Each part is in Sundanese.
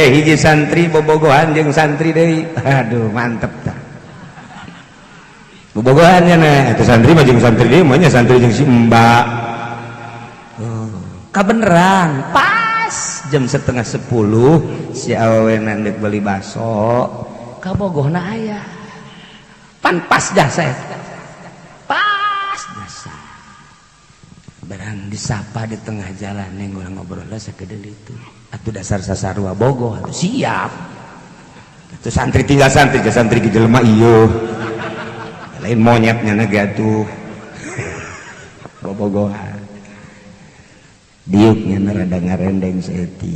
hiji santri bobogohan jeung santri deui. Aduh mantep tah. Bobogohan nya eta santri mah jeung santri deui mah nya santri jeung si Mbak. Kabeneran pas jam 9:30 si awewe nandek beli baso kabogohna aya. Pan pas jasa eta. Pas jasa. Barang disapa di tengah jalan neng urang ngobrol lah sakedeul itu. Atuh dasar sasarua bogoh atuh siap. Atuh santri tinggal santri ke santri ke jelema ieu. Lain monyetnya naga atuh. Bobogohan. Diuknya rada ngarendeng saeuti.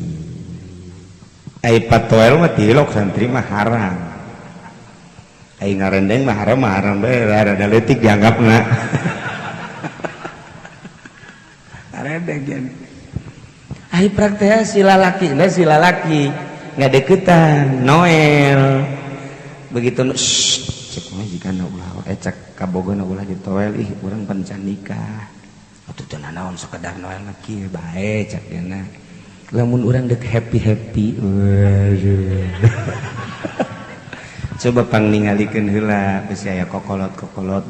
Ai patoel mah tilok santri mah haram. Ai ngarendeng mah haram bae rada leutik dianggapna. Ngarendeng jan. Ai praktek sila laki ngadeukeutan Noel. Begitu cek majikana ulah cek kabogona ulah ditoel ih urang pancan nikah. Atuh teu naon sakedar Noel kieu bae cek dina. Lamun urang dek happy. Coba pangningalikeun heula geus aya kokolot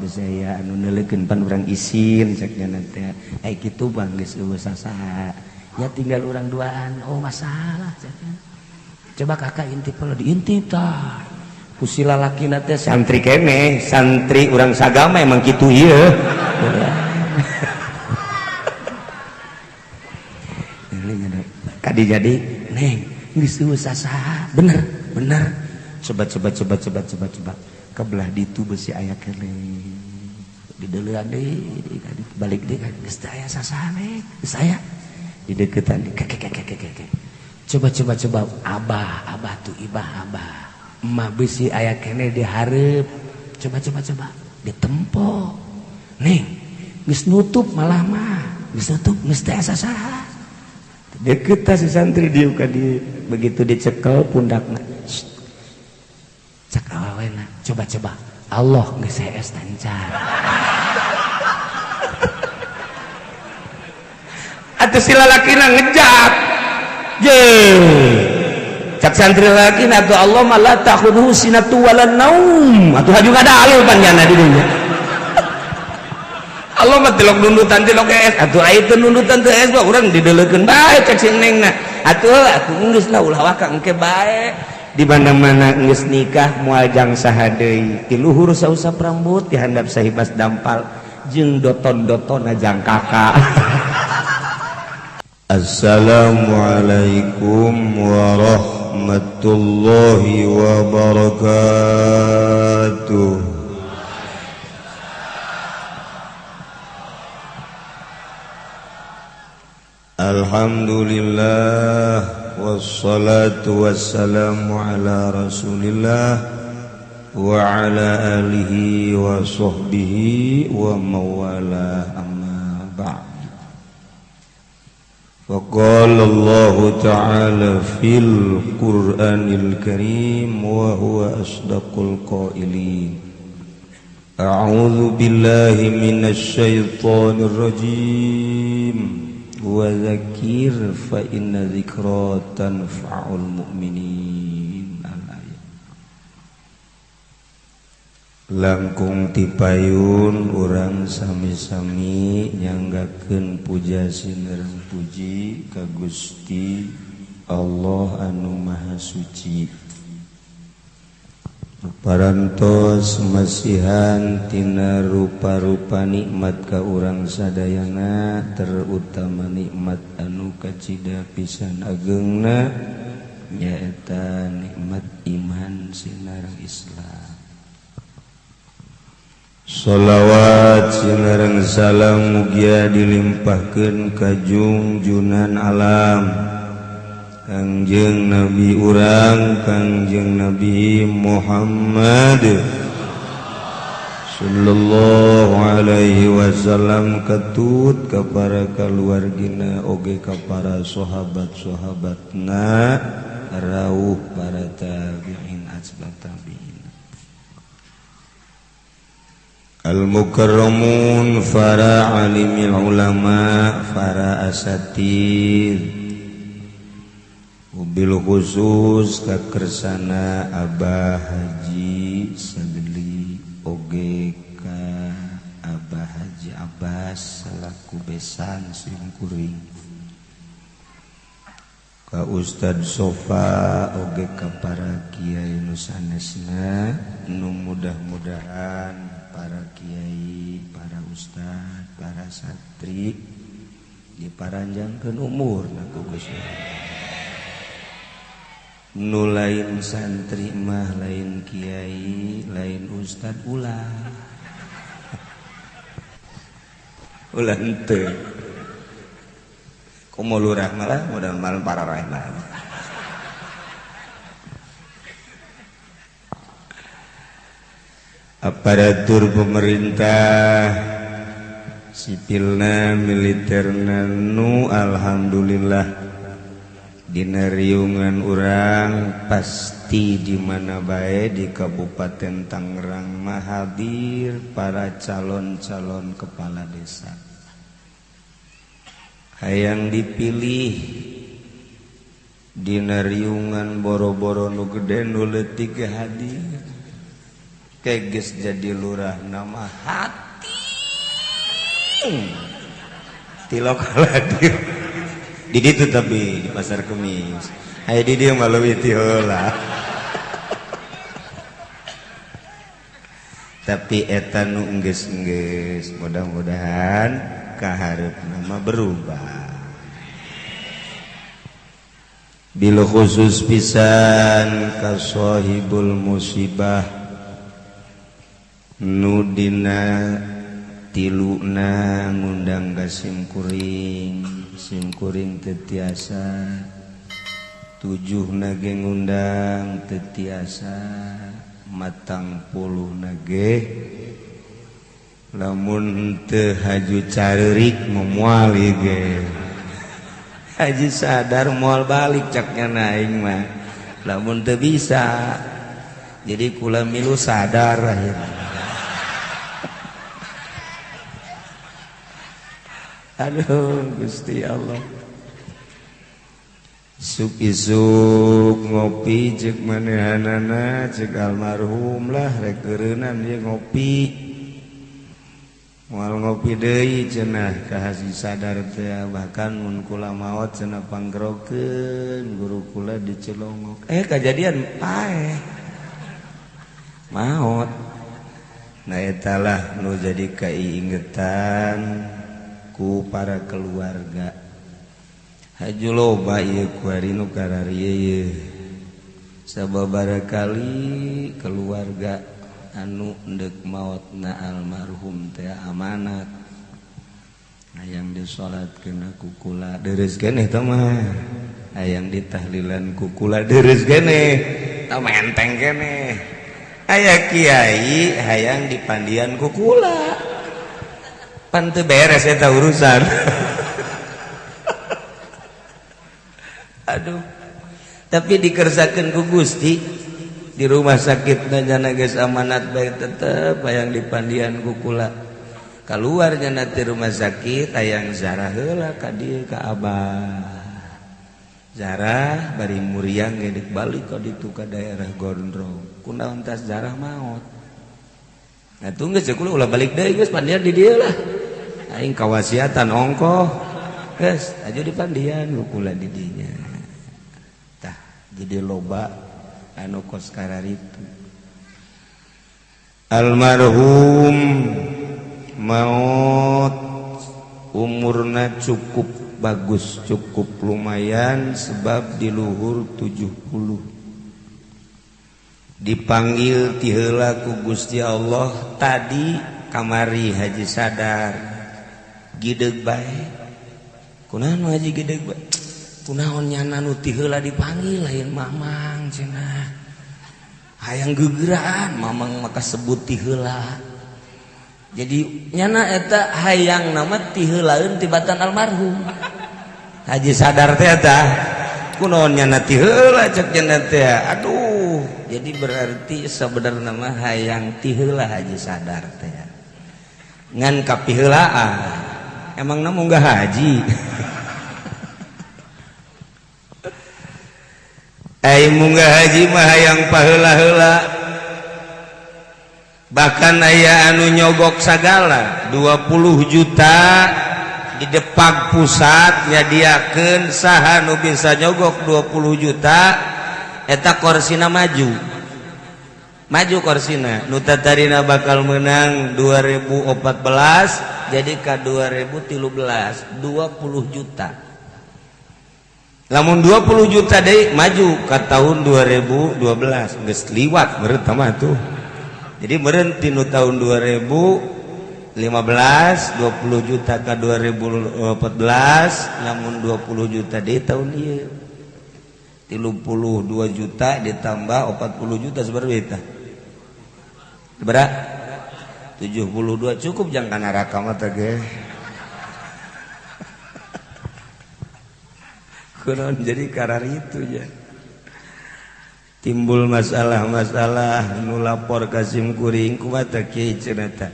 geus aya anu neuleukeun pan urang isin cek dina teh. Ai kitu bang geus eueuh sasaha. Ya tinggal urang duaan. Oh masalah cek. Coba kakak intip kalau diintip tah. Ku si lalakina teh santri keneh, santri urang sagama emang kitu ieu. Kadi jadi neng geus eueuh sasaha. Bener. Coba kebelah ditu besi aya keneh. Di deulean deui, balik deui geus teh aya sasaha neng. Geus aya di deketan kek. Coba abah tuh ibah abah. Emak besi aya keneh dihareup. Coba ditempo. Neng geus nutup malah mah. Geus nutup geus teh sasaha. Deket si santri dieu ka di begitu dicekel pundakna. Cak awawena, coba Allah geus hees tancar. Atuh si lalakina ngejat. Ye. Cak santri lalakina atuh Allah mah la takhudhu sinatu walan naum. Atuh haju ngadalil panjana di dunya. Allah mah tilok nundutan tilok es atuh aya teu nundutan teu es mah urang dideuleukeun bae cek si neng na atuh geus lah ulah waka engke bae di mana-mana geus nikah moal jang saha deui ti luhur sausap rambut ti handap sahibas dampal jeung doton-dotonna jang kakak. Assalamualaikum warahmatullahi wabarakatuh. Alhamdulillah wassalatu wassalamu ala rasulillah wa ala alihi wa sahbihi wa mawala amma ba'd. Faqala Allah ta'ala fil Qur'anil Karim wa huwa asdaqul qailin. A'udzu billahi minasy syaithanir rajim. Wa dzakir fa inna dzikra tanfa'ul mu'minin. Al-ayat. Langkung tipayun urang sami-sami nyanggakeun puja sineurang puji ka Gusti Allah anu Maha Suci. Parantos masihan tina rupa-rupa nikmat ka urang sadayana terutama nikmat anu kacida pisan ageungna nyaeta nikmat iman sinareng Islam. Shalawat sinareng salam mugia dilimpahkeun ka junjunan alam Kangjeng Nabi urang Kangjeng Nabi Muhammad sallallahu alaihi wasallam katut ka para kaluargina oge ka para sahabat-sahabatna rawuh para tabi'in asbat tabi'in al-mukarramun para alimil ulama para asatid Mobil khusus kakersana Abah Haji Sageli oge ka Abah Haji Abbas selaku besan simkuring ka Ustad Sofa oge ka para kiai nu sanesna nu mudah-mudahan para kiai, para ustad, para santri diparanjangkeun umurna ku Gusti nu lain santri mah lain kiai lain ustad ulah ulah henteu komo lurah malah modal-modal para rahmat aparatur pemerintah sipilna militerna nu alhamdulillah dina riungan urang pasti di mana bae di Kabupaten Tangerang mah hadir para calon-calon kepala desa. Hayang dipilih dina riungan boro-boro nu gede nu leutik ge hadir. Keges jadi lurah nama hati. Tilok hadir. Di ditu tapi di Pasar Kemis. Aya di dieu mah leuwih ti heula. Tapi eta nu enggeus-enggeus mudah-mudahan kahareupna mah berubah. Bil khusus pisan ka sahibul musibah nu dina tiluna ngundang ka simkuring tetiasa 7 nage ngundang tetiasa matang 10 nage lamun teu haju carik moal ge haji sadar moal balik caknya naing mah lamun teu bisa jadi kula milu sadar akhirnya. Aduh Gusti Allah isuk-isuk ngopi cek manehanana cek almarhum lah rek keureunan dia ngopi moal ngopi deui cenah ka haji sadar teh bahkan mun kula maot cenah panggerokeun guru kula dicelongok kajadian paeh maot nah eta lah nu jadi kaiingetan ku para keluarga haju loba ieu ku hari nu kararieu ieu sababaraha kali keluarga anu endek maotna almarhum teh amanat hayang disolatkeun ku kula deureus keneh tah mah hayang ditahlilan ku kula deureus keneh tah menteng keneh aya kiai hayang dipandian ku kula pan teu beres eta urusan. Aduh. Tapi dikersakeun ku Gusti di rumah sakit nyana geus amanat bae tetep hayang dipandian ku kula. Kaluar nyana ti rumah sakit hayang zarah heula ka dieu ka Abah. Zarah bari muriang ge dik balik ka ditu ka daerah Gondrong. Kunaon tas zarah maot. Nah tunggu cek kula ulah balik deui geus pandian di dieu lah. Aing kawasiatan ongkoh geus aju dipandian kula di dinya tah jadi loba anu kos kararitu almarhum maot umurna cukup bagus cukup lumayan sebab di luhur 70 dipanggil ti heula ku Gusti Allah tadi kamari haji sadar gideg bae kunaon haji gideg bae kunaon nyana nu ti heula dipanggil lain mamang cenah hayang geugeuraan mamang maka sebut ti heula jadi nyana eta hayang nama ti heulaeun tibatan almarhum haji sadar teh eta kunaon nyana ti heula cek nyana teh aduh jadi berarti sebenarnya mah hayang ti heula haji sadar teh ngan kapiheulaan emang namun gak haji ai munggah haji mah hayang paheula-heula bahkan aya anu nyogok sagala 20 juta di Depag pusat nyadiakeun saha nu bisa nyogok 20 juta eta korsina maju korsina nu tatarina bakal menang 2014 jadi ka 2013 20 juta lamun 20 juta deui maju ka tahun 2012 geus liwat meureun mah tuh jadi meureun tinu tahun 2015 20 juta ka 2014 lamun 20 juta deui tahun ieu 32 juta ditambah 40 juta sabaraha eta berapa 72 cukup jangan neraka mah teh ge kunaon jadi karar itu ya timbul masalah-masalah nu lapor ka sim kuring kumaha teh kieu cenah teh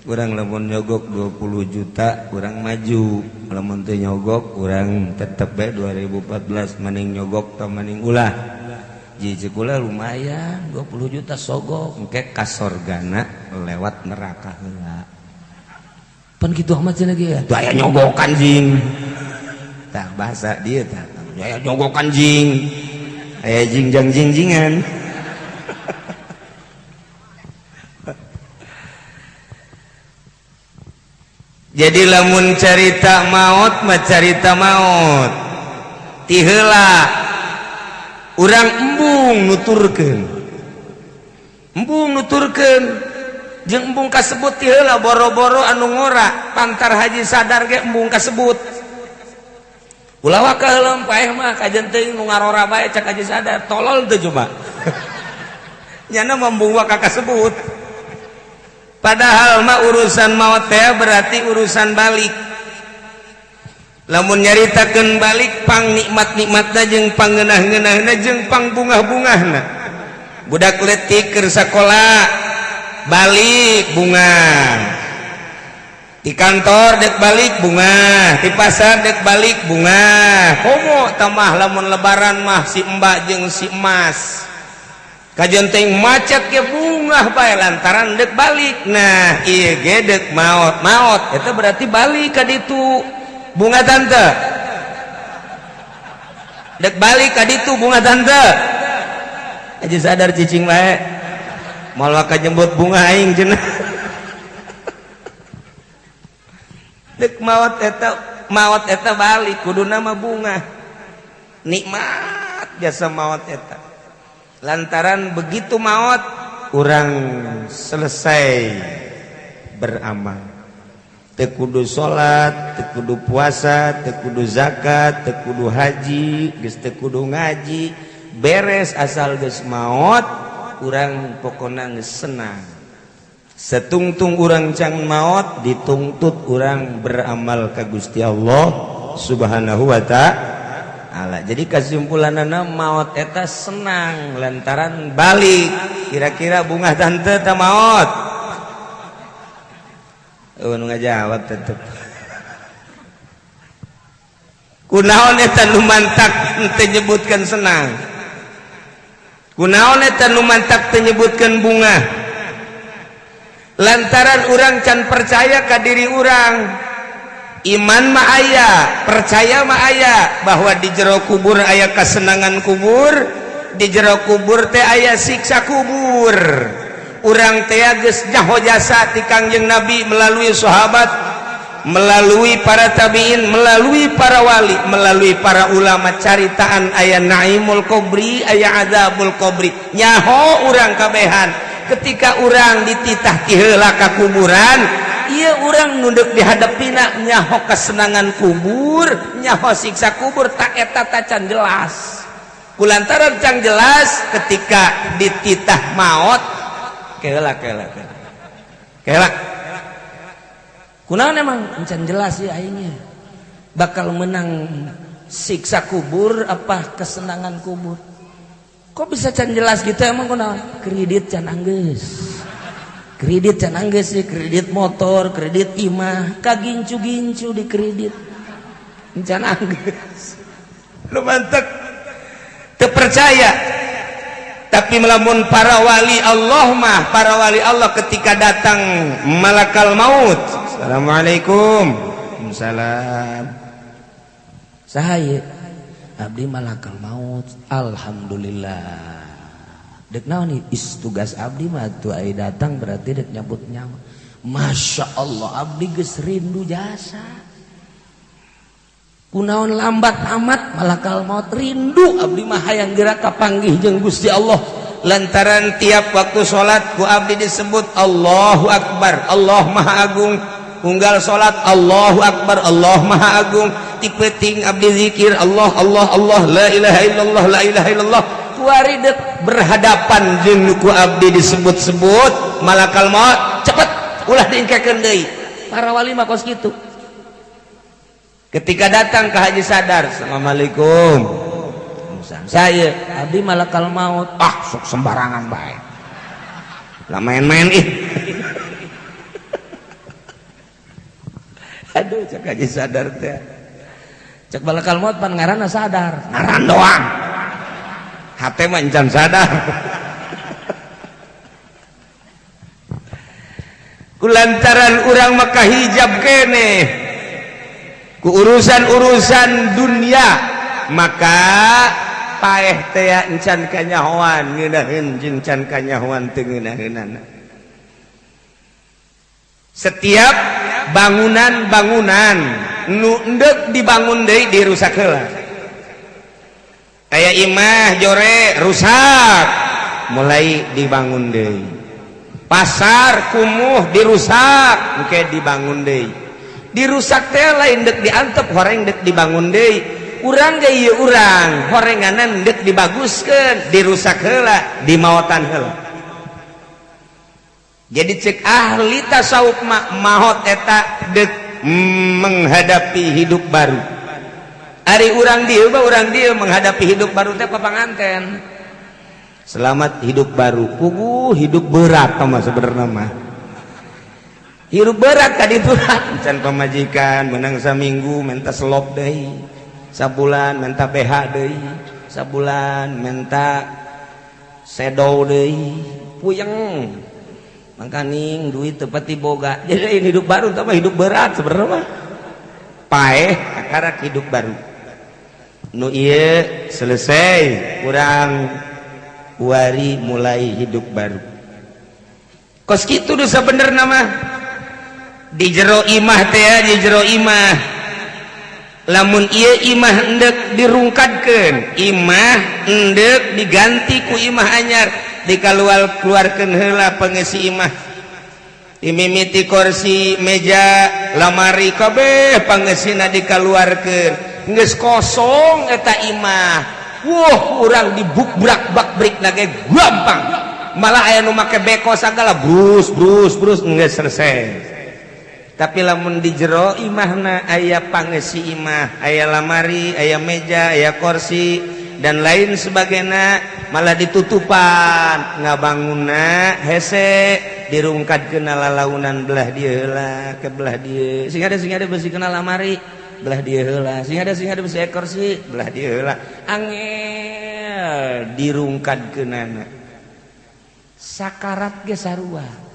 urang lamun nyogok 20 juta urang maju lamun teu nyogok urang tetep bae 2014 mending nyogok teh mending ulah jiji kula lumayan 20 juta sogok engke ka sorgana lewat neraka heula pan kitu amat cenah ge teu aya nyogokan jing tah bahasa dia tah aya nyogokan jing aya jingjang jingjingan jadi lamun carita maut mah carita maut ti heula urang embung nuturkeun jeung embung kasebut ti heula boro-boro anu ngora pantar haji sadar ge embung kasebut ulah ka heula paeh mah kajen teuing nu ngarora bae cak haji sadar tolol teu coba nyana membung ka kasebut padahal mah urusan maut teh berarti urusan balik lamun nyaritakeun balik pang nikmat-nikmatna jeung pangeunah-ngeunahna jeung pang bungah-bungahna budak leutik keur sakola balik bunga di kantor dek balik bunga di pasar dek balik bunga komo tamah lamun lebaran mah si mbak jeung si emas kajian teuing macet ke bunga bae lantaran dek balik nah ieu ge dek maot eta berarti balik ka ditu bunga tante dek balik ka ditu bunga tante aja sadar cicing bae moal ka jembut bunga aing cenah dek maot eta balik kuduna mah bunga nikmat jasa maot eta lantaran begitu maot urang selesai beramal teu kudu salat teu kudu puasa teu kudu zakat teu kudu haji geus teu kudu ngaji beres asal geus maot urang pokona geus senang setungtung urang can maot ditungtut urang beramal ka Gusti Allah Subhanahu wa ta'ala jadi kesimpulanana maot eta senang lantaran balik kira-kira bunga tante ta maot nu ngajawab tetep kunaon eta nu mantak teu nyebutkeun senang kunaon eta nu mantak teu nyebutkeun bunga lantaran urang can percaya ka diri urang iman mah aya percaya mah aya bahwa di jero kubur aya kasenangan kubur di jero kubur teh aya siksa kubur urang teh geus nyaho jasa ti Kangjeng Nabi melalui sahabat melalui para tabiin melalui para wali melalui para ulama caritaan aya naimul qabri aya azabul qabri nyaho urang kabehan ketika urang dititah ti heula ka kuburan ieu urang nu deuk dihadapina nyaho kesenangan kubur nyaho siksa kubur tak eta tacan jelas kulantaran can jelas ketika dititah maut keula kunaon emang can jelas ya aingnya bakal menang siksa kubur apa kesenangan kubur kok bisa can jelas gitu emang kunaon kredit can anggeus sih kredit motor kredit imah kagincu-gincu di kredit can anggeus lu mantep teu percaya. Tapi melamun para wali Allah mah, para wali Allah ketika datang malakal maut, assalamualaikum, waalaikumsalam, sahaya abdi malakal maut, alhamdulillah. Dek naon istugas abdi mah tuh ai datang berarti dek nyabut nyawa. Masya Allah abdi geus rindu jasa. Kunaon lambat amat malakal maut rindu abdi mah hayang geura kapanggih jeung Gusti Allah. Lantaran tiap waktu salat ku abdi disebut Allahu Akbar, Allah Maha Agung. Unggal salat Allahu Akbar, Allah Maha Agung. Tipeting abdi zikir Allah Allah Allah la ilaha illallah la ilaha illallah. Kuari deuk berhadapan jeung ku abdi disebut-sebut malakal maut, cepet ulah diingkekeun deui. Para wali mah kos kitu. Ketika datang ke Haji Sadar, assalamualaikum, saya abdi malakal maut, sok sembarangan baik, lah main-main ih. Aduh cek Haji Sadar teh, cek malakal maut pan ngaranna sadar, ngaran doang, hate mah encan sadar. Kulantaran urang mah kahijab keneh ku urusan-urusan dunia, maka paeh teh encan kanyahoan ngeunaheun jeung can kanyahoan teu ngeunaheunana. Setiap bangunan-bangunan nu endek dibangun deui dirusak heula. Aya imah jore rusak, mulai dibangun deui. Pasar kumuh dirusak, engke dibangun deui. Dirusak teh lain dek diantep, horeng dek dibangun deui. Urang ge ieu urang, horenganan dek dibaguskeun, dirusak heula, dimaotan heula. Jadi cek ahli tasawuf maot eta dek menghadapi hidup baru. Ari urang dieu mah urang dieu menghadapi hidup baru teh papanganten. Selamat hidup baru, puguh hidup berat mah sebenarnya mah. Hirup berat tadi tuh can pamajikan menang saminggu minta selop deui, sabulan minta BH deui, sabulan minta sedow deui, puyeng mangkaning duit teu pati boga. Jadi ini hidup baru tambah hidup berat sebenarnya mah paeh akarak hidup baru. Nu ieu selesai urang wari mulai hidup baru. Kos kitu dosa bener nama di jero imah teh, di jero imah lamun ieu imah endek dirungkadkeun, imah endek diganti ku imah anyar, dikaluar-keluarkeun heula pangeusi imah, dimimiti kursi meja lamari kabeh pangeusina dikaluarkeun, geus kosong eta imah. Wah urang dibukbrak-bakbrik nage gampang, malah aya nu make beko sagala brus geus selesai. Tapi lamun di jero imahna aya pangeusi imah, aya lamari, aya meja, aya kursi dan lain sebagainya, malah ditutupan ngabangunna hese dirungkadkeun lalaunan belah dieu heula ke belah dieu. Sing ada beusi kenal lamari belah dieu heula, sing ada beusi kursi belah dieu heula. Angel dirungkadkeunana. Sakarat ge sarua.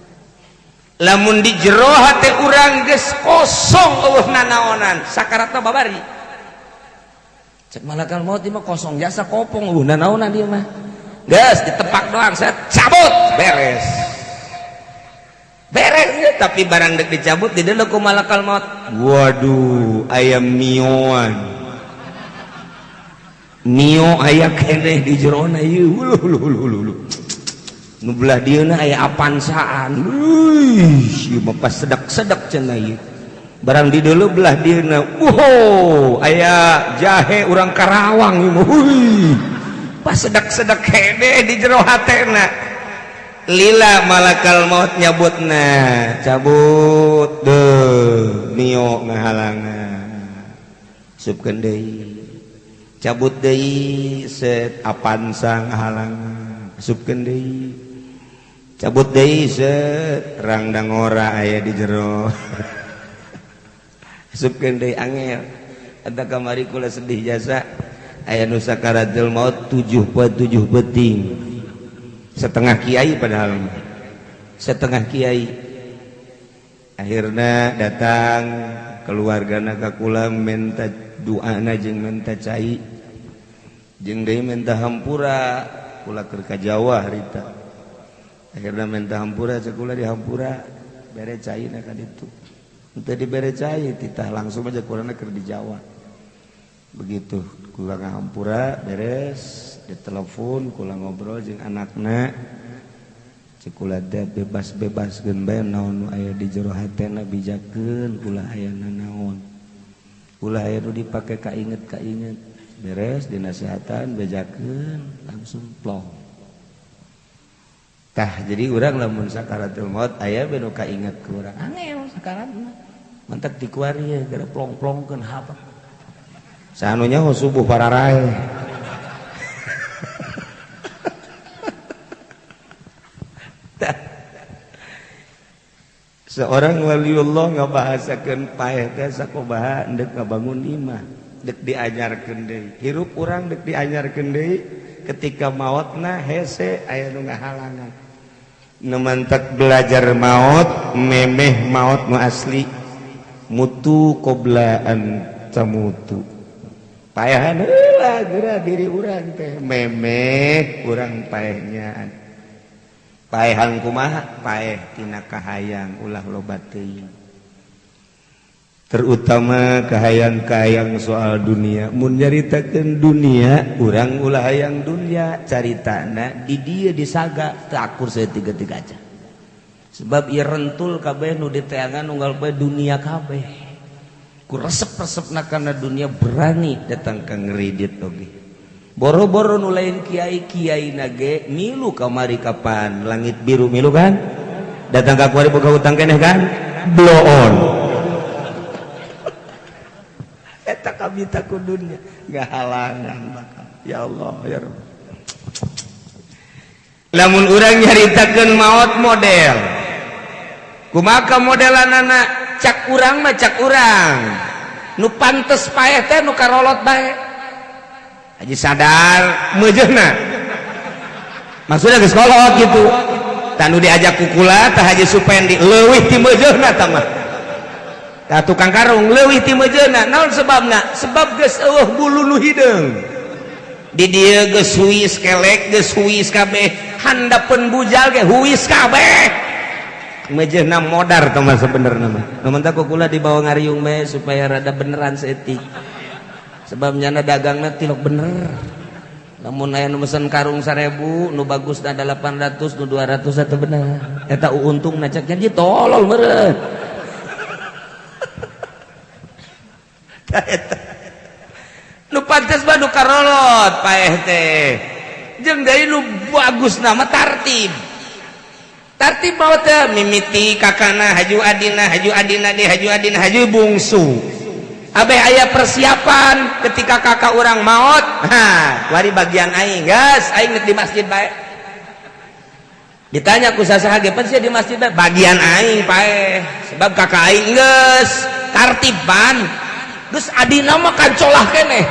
Lamun di jero hate urang geus kosong eueuhna naonan, sakaratna babari. Cek malakal maut ieu mah kosong jasa kopong eueuhna naonan dieu mah. Geus ditepak doang set cabut beres. Beres tapi barang dek dicabut di deuleu ku malakal maut. Waduh, aya mioan. Mio aya keneh di jerona ieu. Ulu. Nu belah dieuna aya apansaan. Ieu mah pas sedak-sedak cenah ieu. Barang di deuleu belah dieuna, aya jahe urang Karawang ieu mah. Pas sedak-sedak hede di jero hatena. Lila malakal maut nyabutna, cabut deuh mio ngahalangan. Supkeun deui. Cabut deui set apansa ngahalangan. Supkeun deui. Cabut deui set rangdang ora aya di jero. Supkeun deui angel. Eta kamari kula sedih jasa. aya nu sakaratul maut 7 beting setengah kiai padahal setengah kiai akhirna datang keluargana ka kula minta doana jeung minta cai jeung deui minta hampura kula keur ka Jawa harita akhirna minta hampura cek kula di hampura bere caina ka ditu teu dibere cai titah langsung aja kurana keur di Jawa begitu kula ngahampura beres ditelepon kula ngobrol jeung anakna cek kula teh bebas-bebaskeun bae naon nu aya di jero hatena bijakeun ulah aya naon ulah aya nu dipake kainget beres dinasihatan bejakeun langsung plong tah jadi urang lamun sakaratul maut aya be nu kainget ku urang angel sakaratna mantak dikuari gara plong-plongkeun hapa sanunya subuh pararae seorang waliullah ngabahasakeun paeh teh sakumaha endek ngabangun imah dek diajarkeun deui hirup urang dek diajarkeun deui ketika mautna hese aya nu ngahalangan nu mantak belajar maut memeh maut nu asli mutu qoblaan tamutu paehan heula geura diri urang teh memeh urang paehnya paehan kumaha paeh tina kahayang ulah loba teuing terutama kahayang-kahayang soal dunia mun nyaritakeun dunia urang ulah hayang dunia caritana di dieu disaga teu akur saeutik-eutik aja sebab ieu rentul kabeh nu diteangan unggal bae dunia kabeh ku resep-resepna kana dunia berani datang ka ngridit oge boro-boro nu lain kiai nage milu kamari kapan langit biru milu kan datang ka kuari boga utang keneh kan blow on eta kabita ku dunya ngahalangan bakal ya Allah ya Rabb lamun urang nyaritakeun maot model kumaha modelanana cak urang mah cak urang nu pantes paeh teh nu karolot bae Haji sadar meujeuhna maksudnya geus kolot gitu tanu diajak kukula tah Haji Supendi leuwih ti meujeuhna tah mah tah tukang karung leuwih ti meujeuhna naon sebabna sebab geus eueuh bulu nu hideung di dieu geus huis kelek geus huis kabeh handapeun bujal ge huis kabeh meujeuhna modar tah mah sabenerna mah namun tah kukula dibawa ngariung bae supaya rada beneran saeutik sebab nyana dagangna tilok bener namun aya nu mesen karung 1000 nu bagusna 800 nu 200 atau bener eta untungna cek jadi tolol meureun nu pantes mah nu karolot paeh teh jeung deui nu bagusna mah tartib mah teh mimiti kakana haju adina di haju adina haju bungsu abeh aya persiapan ketika kakak orang maut wari bagian aing geus aing di masjid bae ditanya ku sasaha ge pasti di masjid bae bagian aing paeh sebab kakak aing geus tartiban geus adina mah kancolah keneh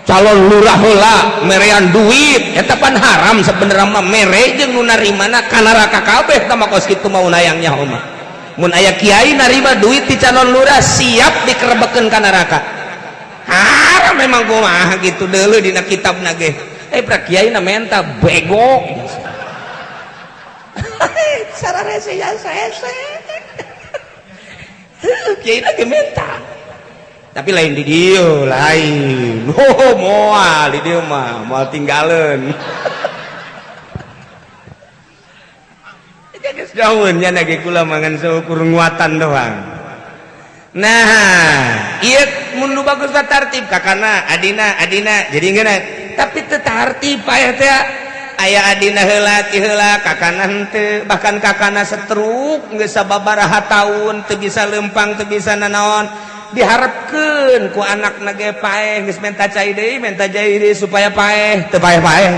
calon lurah heula merean duit eta pan haram sabenerna mah mere jeung nu narimana ka neraka kabeh tah mah kos kitu mau nayangnya mah mun aya kiai narima duit di calon lurah siap dikerebekeun ka neraka haram memang kumaha gitu deuleu dina kitabna ge pra kiai na menta bego sararese ya sese kiai na ge menta tapi lain di dieu lain moal di dieu mah moal tinggaleun daun nya nage kula mangan seukur nguatan doang nah ieu mun nu bagus mah tartib kakana adina jadi geuna tapi teu tartib aya teh aya adina heula ti heula kakana henteu bahkan kakana setruk geus sababaraha taun teu bisa lempang teu bisa nanaon diharapkeun ku anakna ge paeh geus menta cai deui supaya paeh teu paeh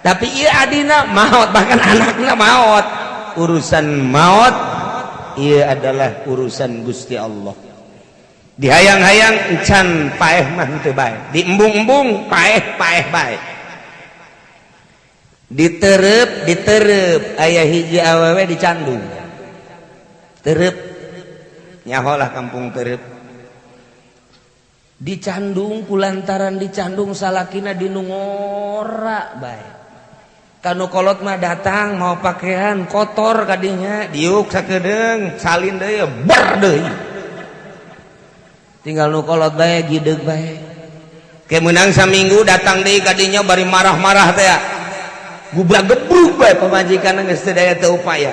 tapi iya adina maut bahkan anaknya maut urusan maut ia adalah urusan Gusti Allah dihayang-hayang encan paeh mah teu bae, diembung-embung paeh bae, ditereup aya hiji awewe dicandung tereup nyaholah kampung tereup dicandung kulantaran dicandung salakina dinu ngora bae kanu kolot mah datang mau pakaian kotor kadinya diuk sakedeung salin deui ber deui tinggal nu kolot bae gideug bae ke meunang saminggu datang deui kadinya bari marah-marah teh gubrak gebruk bae pamajikanna geus teu daya teu upaya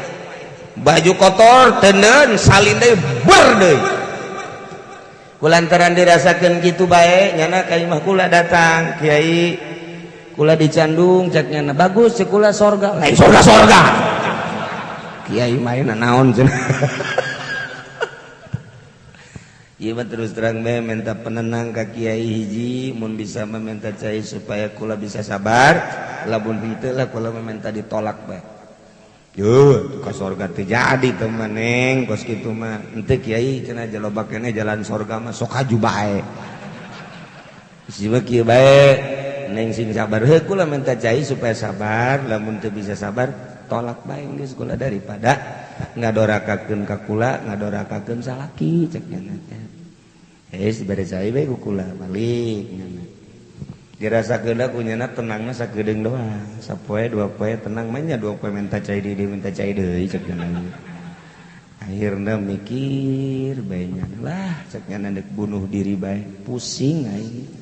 baju kotor teuneun salin deui ber deui kulantaran dirasakeun kitu bae nyana ka imah kula datang kiai kula dicandung cek nyana bagus cek kula sorga lain sorga kiai main naon cenah ieu mah terus terang bae minta penenang ka kiai hiji mun bisa meminta cai supaya kula bisa sabar lamun henteu lah kula meminta ditolak bae yo ka sorga teh jadi teu maneng kos kitu mah henteu kiai cenah jalobak keneh jalan sorga mah sok haju bae sieu kieu bae neng sing sabar heuh kula minta cai supaya sabar lamun teu bisa sabar tolak bae geus kula daripada ngadorakakeun ka kula ngadorakakeun salaki cek nya dibere cai bae ku kula balik dirasakeun ku nyana tenangna sakedeung doang sapoe dua poe tenang mah nya dua poe minta cai deui cek nya akhirna mikir bae nya lah cek nya deuk bunuh diri bae pusing aing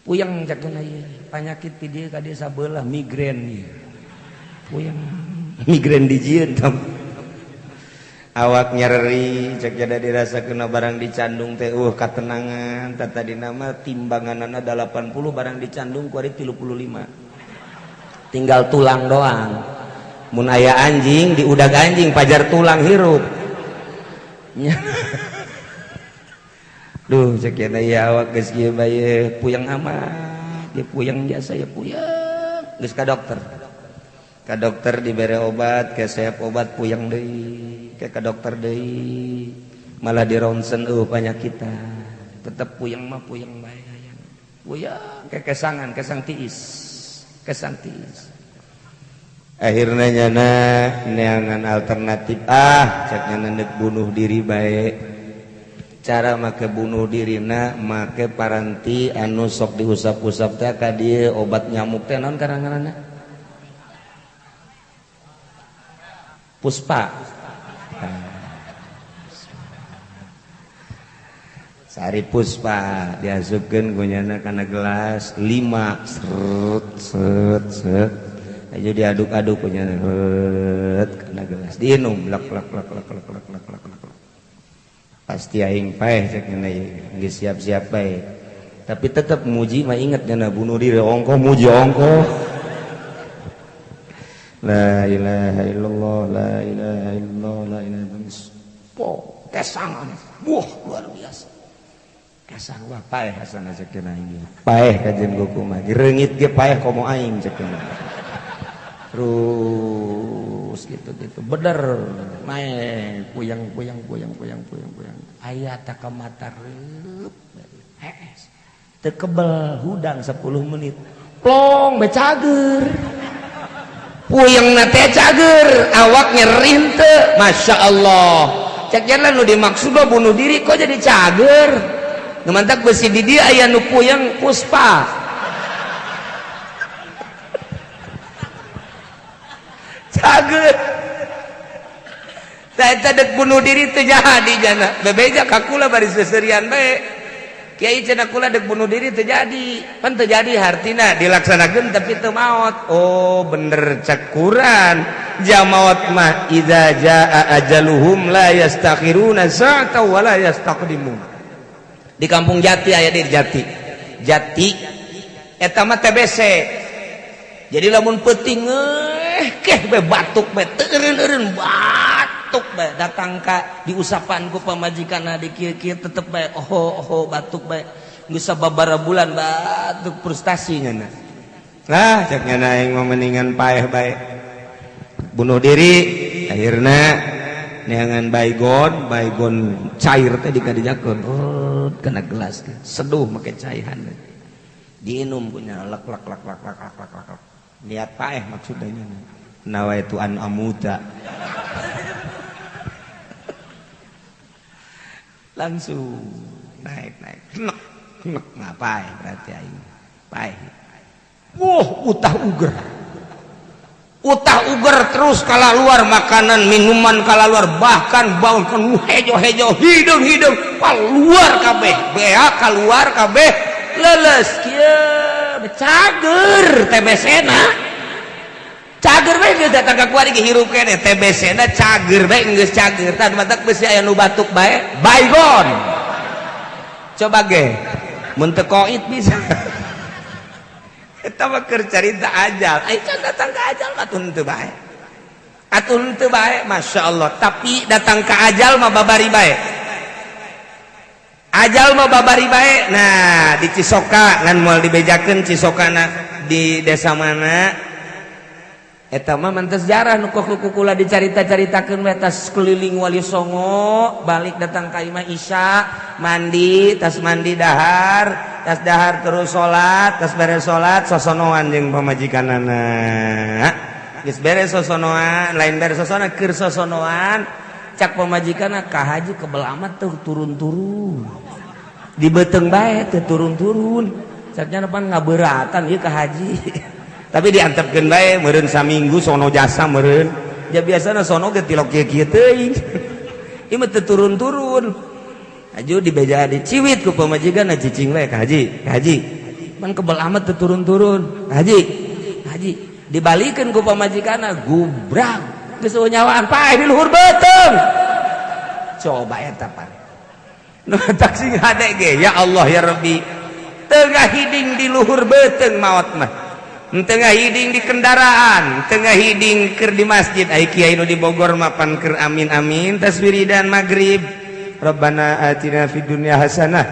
puyeng cek nya panyakit ti dieu ka dieu sabelah migrain ieu puyeng migrain dijieun tam awak nyeri cek jadi dirasakeun barang dicandung teh katenangan tata dina mah timbanganana 80 barang dicandung ku ari 35 tinggal tulang doang mun aya anjing diudag anjing pajar tulang hirup duh cek ya awak geus kieu bae puyeng amat dia puyeng jasa ya puyeng geus ka dokter dibere obat kesehep obat puyeng deui ka dokter deui malah di ronsen panyakita tetep puyeng mah puyeng bae hayang puyeng kesang tiis akhirna nyana neangan alternatif cek nyana neuk bunuh diri bae cara make bunuh dirina make paranti anu sok diusap-usap teh ka dieu obat nyamuk teh naon karanganna Puspa Sari Puspa diasupkeun ku nyana kana gelas 5 set aja diaduk-aduk ku nyana kana gelas diinum lak pasti aing paeh cek nyana geus siap-siap bae tapi tetep muji mah inget nyana bunuh diri ongkoh muji ongkoh la ilaha illallah la ilaha illallah la ilaha illallah kesangan luar biasa kesang wah paeh asana cek nyana aing paeh kajen goku mah direungit ge paeh komo aing cek nyana terus gitu bener main puyang aya tak mata reup teu kebel hudang 10 menit plong becager puyengna teh cager awak nyeri henteu masyaallah cek nya nu dimaksud bunuh diri kok jadi cager nu mantak besi di dieu aya nu puyeng Puspa cager saya dek bunuh diri teu jadi jana bebeja ka kula bari seserian bae kiai cenah kula dek bunuh diri teu jadi pan teu jadi hartina dilaksanakeun tapi teu maot oh bener cek Quran jamaot mah idza jaa ajaluhum la yastakhiruna sa'atan wa la yastaqdimun di kampung Jati aya di Jati eta mah TBC jadi lamun peuting keh be batuk be teureun batuk be datang ka diusapan ku pamajikanna di kieu-kieu tetep be oh batuk be geus sababaraha bulan batuk frustasi nya lah cek nya aing mah mendingan paeh bae bunuh diri akhirna neangan baygon cair teh dikadijakeun kena gelas seduh make caihan diinum punya lak niat paeh maksudnya nawaitu an amuta langsung naik ngapain berarti aing paeh utah uger terus kala luar makanan minuman kala luar bahkan bau kan hejo hidung keluar kabeh bea keluar kabeh leles kieu cager TBC-na cager bae geus datang ka kuari hirup kene TBC-na cager bae geus cager tah matak beusi aya nu batuk bae baygon coba ge mun teu koit bisa eta mah keur carita ajal ai can datang ka ajal atun teu bae masyaallah tapi datang ka ajal mah babari bae ajal mah babari bae nah di Cisoka ngan moal dibejakeun Cisokana di desa mana eta mah mantes jarah nu kukula dicarita-caritakeun we tas keliling Wali Songo balik datang ka imah Isya mandi tas mandi dahar tas dahar terus salat tas beres salat sosonoan jeung pamajikanana geus beres sosonoan lain beres sosonoan keur sosonoan cak pamajikanna ka haji kebel amat tuh turun-turun di beuteng bae teu turun-turun caknya pan ngabeuratan ieu ka haji tapi diantepkeun bae meureun saminggu sono jasa meureun ya biasana sono ge tilok kieu-kieu teuing ieu mah teu turun-turun aju dibeja di ciwit ku pamajikan cicing we ka haji man kebal amat teu turun-turun haji dibalikeun ku pamajikanna gubrang geus nyawaan paeh di luhur beuteng coba eta pan nu tak sing hade ge ya Allah ya Rabbi tengah hiding di luhur beuteng maot mah tengah hiding di kendaraan tengah hiding keur di masjid ai kiai nu di Bogor mapan keur amin tas wiridan magrib Rabbana atina fid dunya hasanah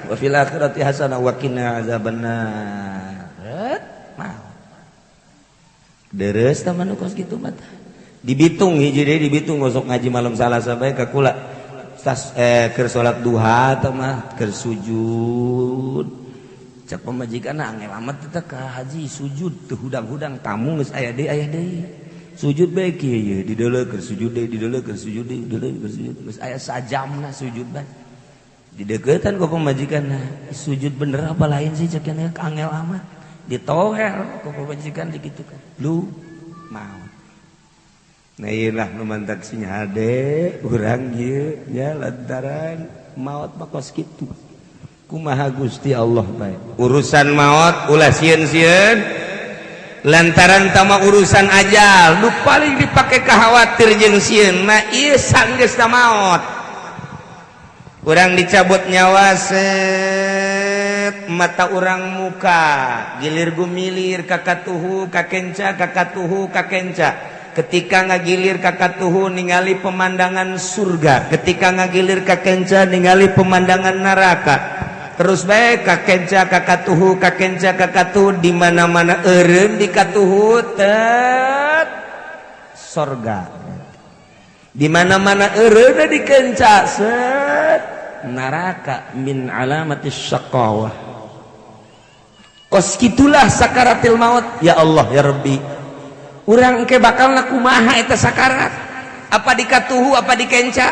wa fil akhirati hasanah wa qina azabannar. Deres taman kos kitu mah. Di Bitung hiji deui di Bitung gosok ngaji malam Salasa bae ka kula. Tas keur salat duha teh mah keur sujud. Cak pamajikanna angel amat teh ka haji sujud teu hudang-hudang tamu geus aya deui. Sujud bae kieu ye dideuleukeun sujud deui dideuleukeun sujud deui dideuleukeun sujud geus aya sajamna sujud bae dideuketan ku pamajikanna sujud bener apa lain sih cek nya angel amat ditohel ku pamajikan dikitukan lu mau nah ieu lah nu mantak sing hade urang ieu nya lantaran maot bakos kitu kumaha Gusti Allah bae urusan maot ulah sieun-sieun lantaran tama urusan ajal nu paling dipake khawatir jeung sieun mah ieu sanggeus ka maot urang dicabut nyawa set mata urang muka gilir gumilir kakatuhu kakenca kakatuhu kakenca ketika ngagilir kakatuhu ningali pemandangan surga ketika ngagilir kakenca ningali pemandangan neraka terus baik kakenca kakatuhu di mana-mana eureun di katuhu tet sorga di mana-mana eureun di kenca set neraka min alamatis syaqawah kos kitulah sakaratil maut ya Allah ya Rabbi urang engke bakalna kumaha eta sakarat apa di katuhu apa di kenca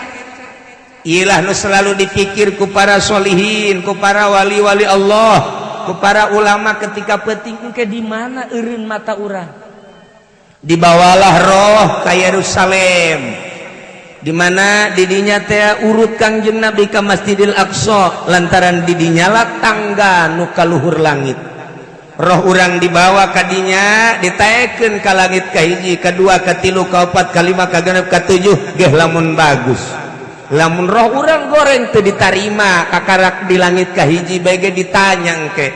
iyalah nu selalu dipikir ku para solihin, ku para wali-wali Allah, ku para ulama ketika penting engke di mana eureun mata urang. Dibawalah roh ka Yerusalem. Di mana didinya teh urut Kangjeng Nabi ka Masjidil Aqsa lantaran didinya lah tangga nu ka luhur langit. Roh urang dibawa kadinya ditaekeun ka langit ka hiji, kadua, katilu, kaopat, kalima, kagenep, katujuh geh lamun bagus. Lamun roh urang goreng teu ditarima kakarak di langit kahiji bege ditanya engke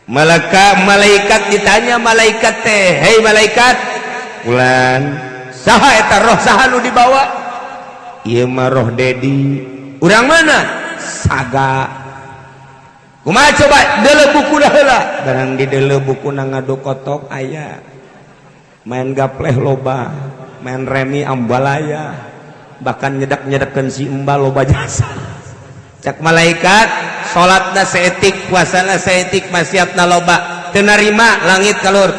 malaikat ditanya malaikat teh hei malaikat ulan saha eta roh saha nu dibawa ieu mah roh dedi urang mana saga kumaha coba deuleu bukuna heula barang di deuleu bukuna ngadokotok aya main gapleh loba main remi ambalaya bahkan nyedak-nyedakeun si embal loba jasa cak malaikat salatna saeutik puasana saeutik maksiatna loba teu narima langit kalur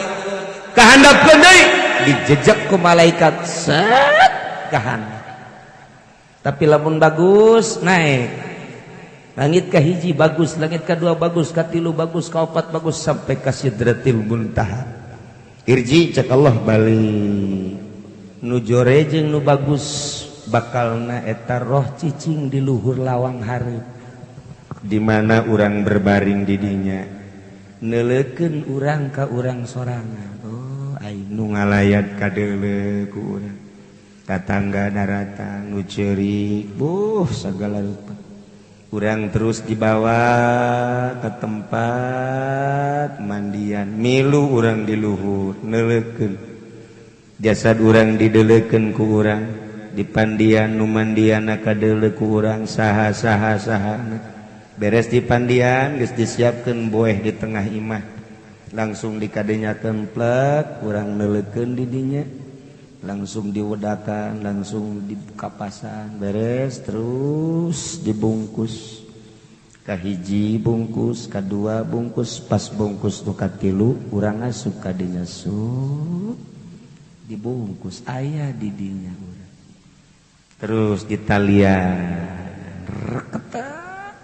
kahandapkeun deui dijejak ku malaikat set kahandap tapi lamun bagus naik langit kahiji bagus langit kadua bagus katilu bagus kaopat bagus sampai ka sidratil muntaha irji cek Allah balik nu jore jeung nu bagus bakalna eta roh cicing di luhur lawang hareup di mana urang berbaring di dinya neuleukeun urang ka urang sorangan oh ai nu ngalayat ka deuleu ku urang tatangga daratan nu ceurik sagala rupa urang terus dibawa ke tempat mandian milu urang di luhur neuleukeun jasad urang dideuleukeun ku urang dipandian nu mandianna kadeuleu ku urang saha beres dipandian geus disiapkeun boeh di tengah imah langsung dikadenyakeun plek urang neuleukeun di dinya langsung diwedakan langsung dikapasan beres terus dibungkus kahiji bungkus kadua bungkus pas bungkus nu katilu urang asup ka dinya dibungkus aya di dinya urang terus ditalian reketan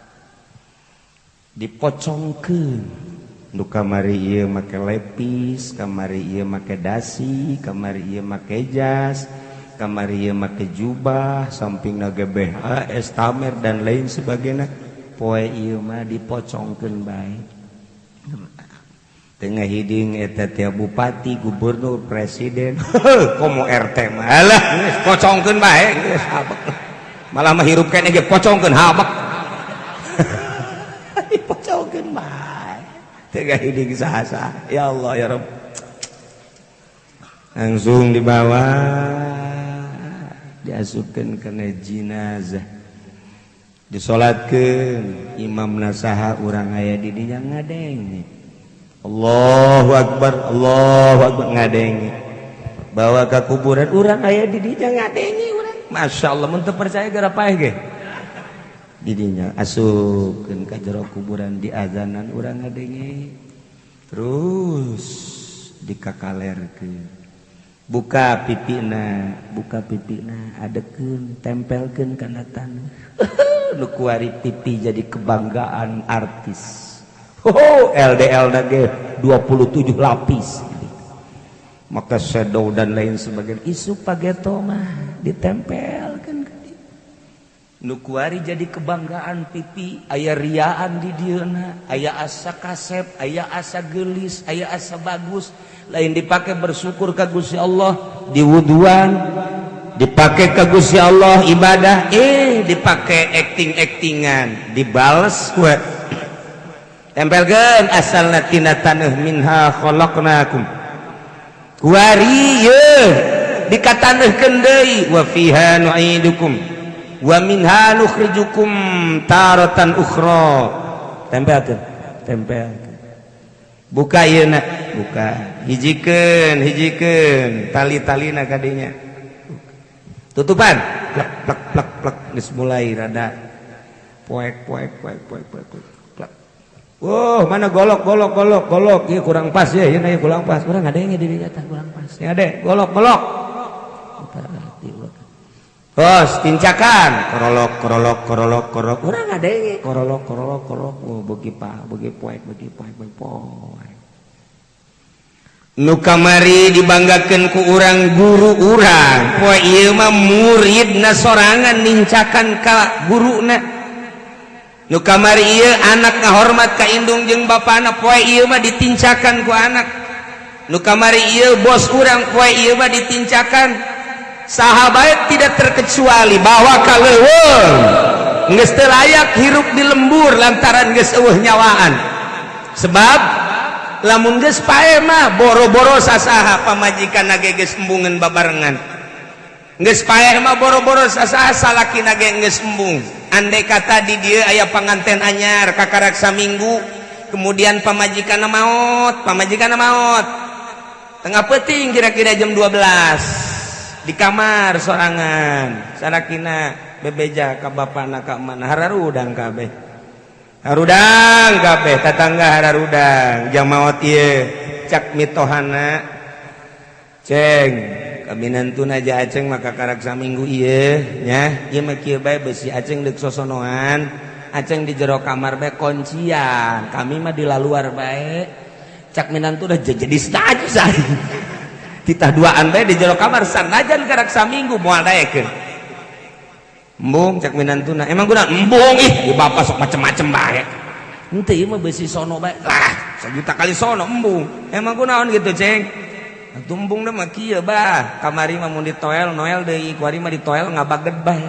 dipocongkeun nu kamari ieu make lepis kamari ieu make dasi kamari ieu make jas kamari ieu make jubah sampingna ge BHS tamer dan lain sebagainya poe ieu mah dipocongkeun bae tengah hiding eta teh bupati gubernur presiden komo RT mah alah geus pocongkeun bae geus habek malah mah hirup keneh ge pocongkeun habek dipocongkeun bae tengah hiding saha ya Allah ya Rabb langsung dibawa diasupkeun kana jenazah disolatkeun imamna saha urang aya di dinya ngadenge Allahu Akbar ngadenge bawa ke kuburan urang aya di dinya ngadenge urang Masya Allah mun teu percaya gara paeh ge di dinya asupkeun ka jero kuburan diazanan urang ngadenge terus dikakalerkeun buka pipina adekeun tempelkeun kana taneuh nu kuari pipi jadi kebanggaan artis LDL nage 27 lapis maka shadow dan lain sebagainya isu pageto mah ditempelkeun ka dieu nu kuari jadi kebanggaan pipi aya riaan di dieuna aya asa kasep aya asa geulis aya asa bagus lain dipake bersyukur ka Gusti Allah di wuduan dipake ka Gusti Allah ibadah dipake acting-actingan dibales we tempelkeun asalna tina taneuh minha khalaqnakum kuari ye dikataneuhkeun deui wa fiha nu'idukum wa minha nukhrijukum taratan ukhra tempelkeun buka yeuna buka hijikeun tali-talina ka dinya tutupan plek geus mulai rada poek oh mana golok ieu kurang pas ya ieu kurang pas urang ngadenge di dinya tah kurang pas ya ade golok tos tincakan korolok urang ngadenge korolok oh beuki poek nu kamari dibanggakeun ku urang guru urang poe ieu mah muridna sorangan nincakan ka guruna nu kamari ieu anak ngahormat ka indung jeung bapana poe ieu mah ditincakan ku anak nu kamari ieu bos urang poe ieu mah ditincakan sahabat tidak terkecuali bawa ka leuweung geus teu layak hirup di lembur lantaran geus eueuh nyawaan sebab lamun geus pae mah boro-boro sasaha pamajikanna ge geus embungeun babarengan geus pae mah boro-boro sasaha salakina ge geus embung andai kata di dieu aya panganten anyar kakarak saminggu kemudian pamajikanna maot tengah peuting kira-kira jam 12 di kamar sorangan sarakina bebeja ka bapana ka mana hararudang kabeh. Harudang kabeh tatangga hararudang jang maot ieu cak mitohana ceng kaminantuna aja aceng maka karak saminggu ieu nya ieu mah kieu bae beusi aceng deuk sosonoan aceng di jero kamar bae kuncian kami mah di luar bae cak minantu udah jadi saja sari kita duaan bae di jero kamar sanajan karak saminggu moal daekeun embung cak minantuna emang guna embung ih bapak sok macem-macem bae henteu ieu mah beusi sono bae lah 1 juta kali sono embung emang kunaon gitu ceng atuh embung mah kieu bah kamari mah mun di toel noel deui kuari mah di toel ngabaged bae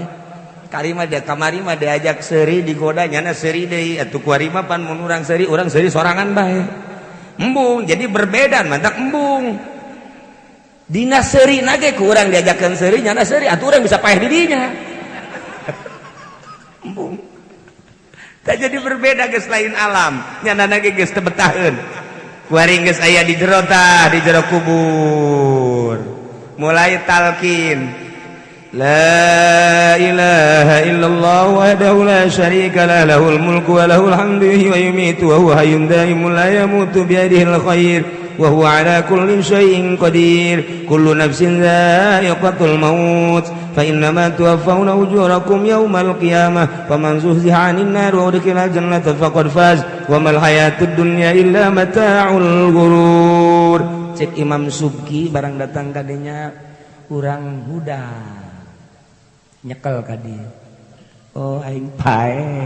kari mah dia kamari mah diajak seuri digoda nyana seuri deui atuh kuari mah pan mun urang seuri sorangan bae embung jadi berbeda mantak embung dina seuri nage ku urang diajakeun seuri nyana seuri atuh urang bisa paeh di dinya embung tak jadi berbeda geus lain alam nyanana ge geus teu betaheun kuari geus aya di jero tah di jero kubur mulai talqin la ilaha illallah wahdahu la syarika lah lahul mulku wa lahul hamdu wa yumitu wa huwa hayyun daimul la yamutu bi yadihil khair wa huwa ala kulli syai'in qadir kullu nafsin dha'iqatul maut fa innama tuwaffawna ujurakum yawmal qiyamah faman zuhziha 'anil nar wa udkhilal jannata faqad faz wa mal hayatud dunya illa mata'ul ghurur cek Imam Subki barang datang kadinya urang huda nyekel ka dieu oh aing pae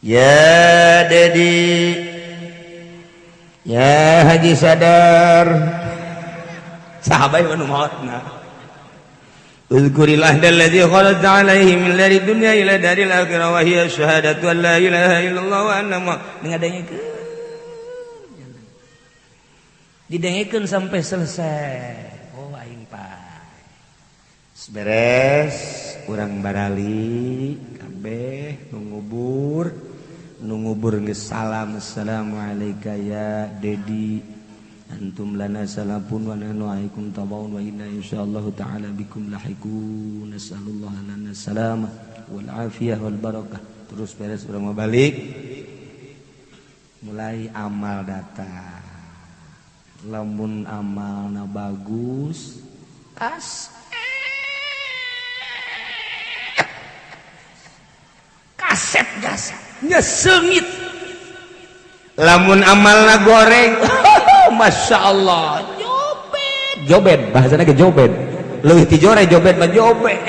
ya dedi ya haji sadar sahabat anu maotna uzkurillah alladzi khalaqta alaihi min dari dunya ila daril akhirah wa hiya syahadatu an la ilaha illallah wa anna ngadengkeun didengekeun sampai selesai oh aing pae beres urang barali kabeh nu ngubur geus salam assalamualaikum ya dedi antum lana salapun wa nahnu alaikum tabaun wa inna insyaallah taala bikum lahiqun nasallallahu lana salama wal afiyah wal barakah terus beres urang balik mulai amal datang lamun amalna bagus kasep jasa nyesengit lamun amalna goreng masya Allah jobed bahasana ke jobed leuwih ti jore jobed mah jobed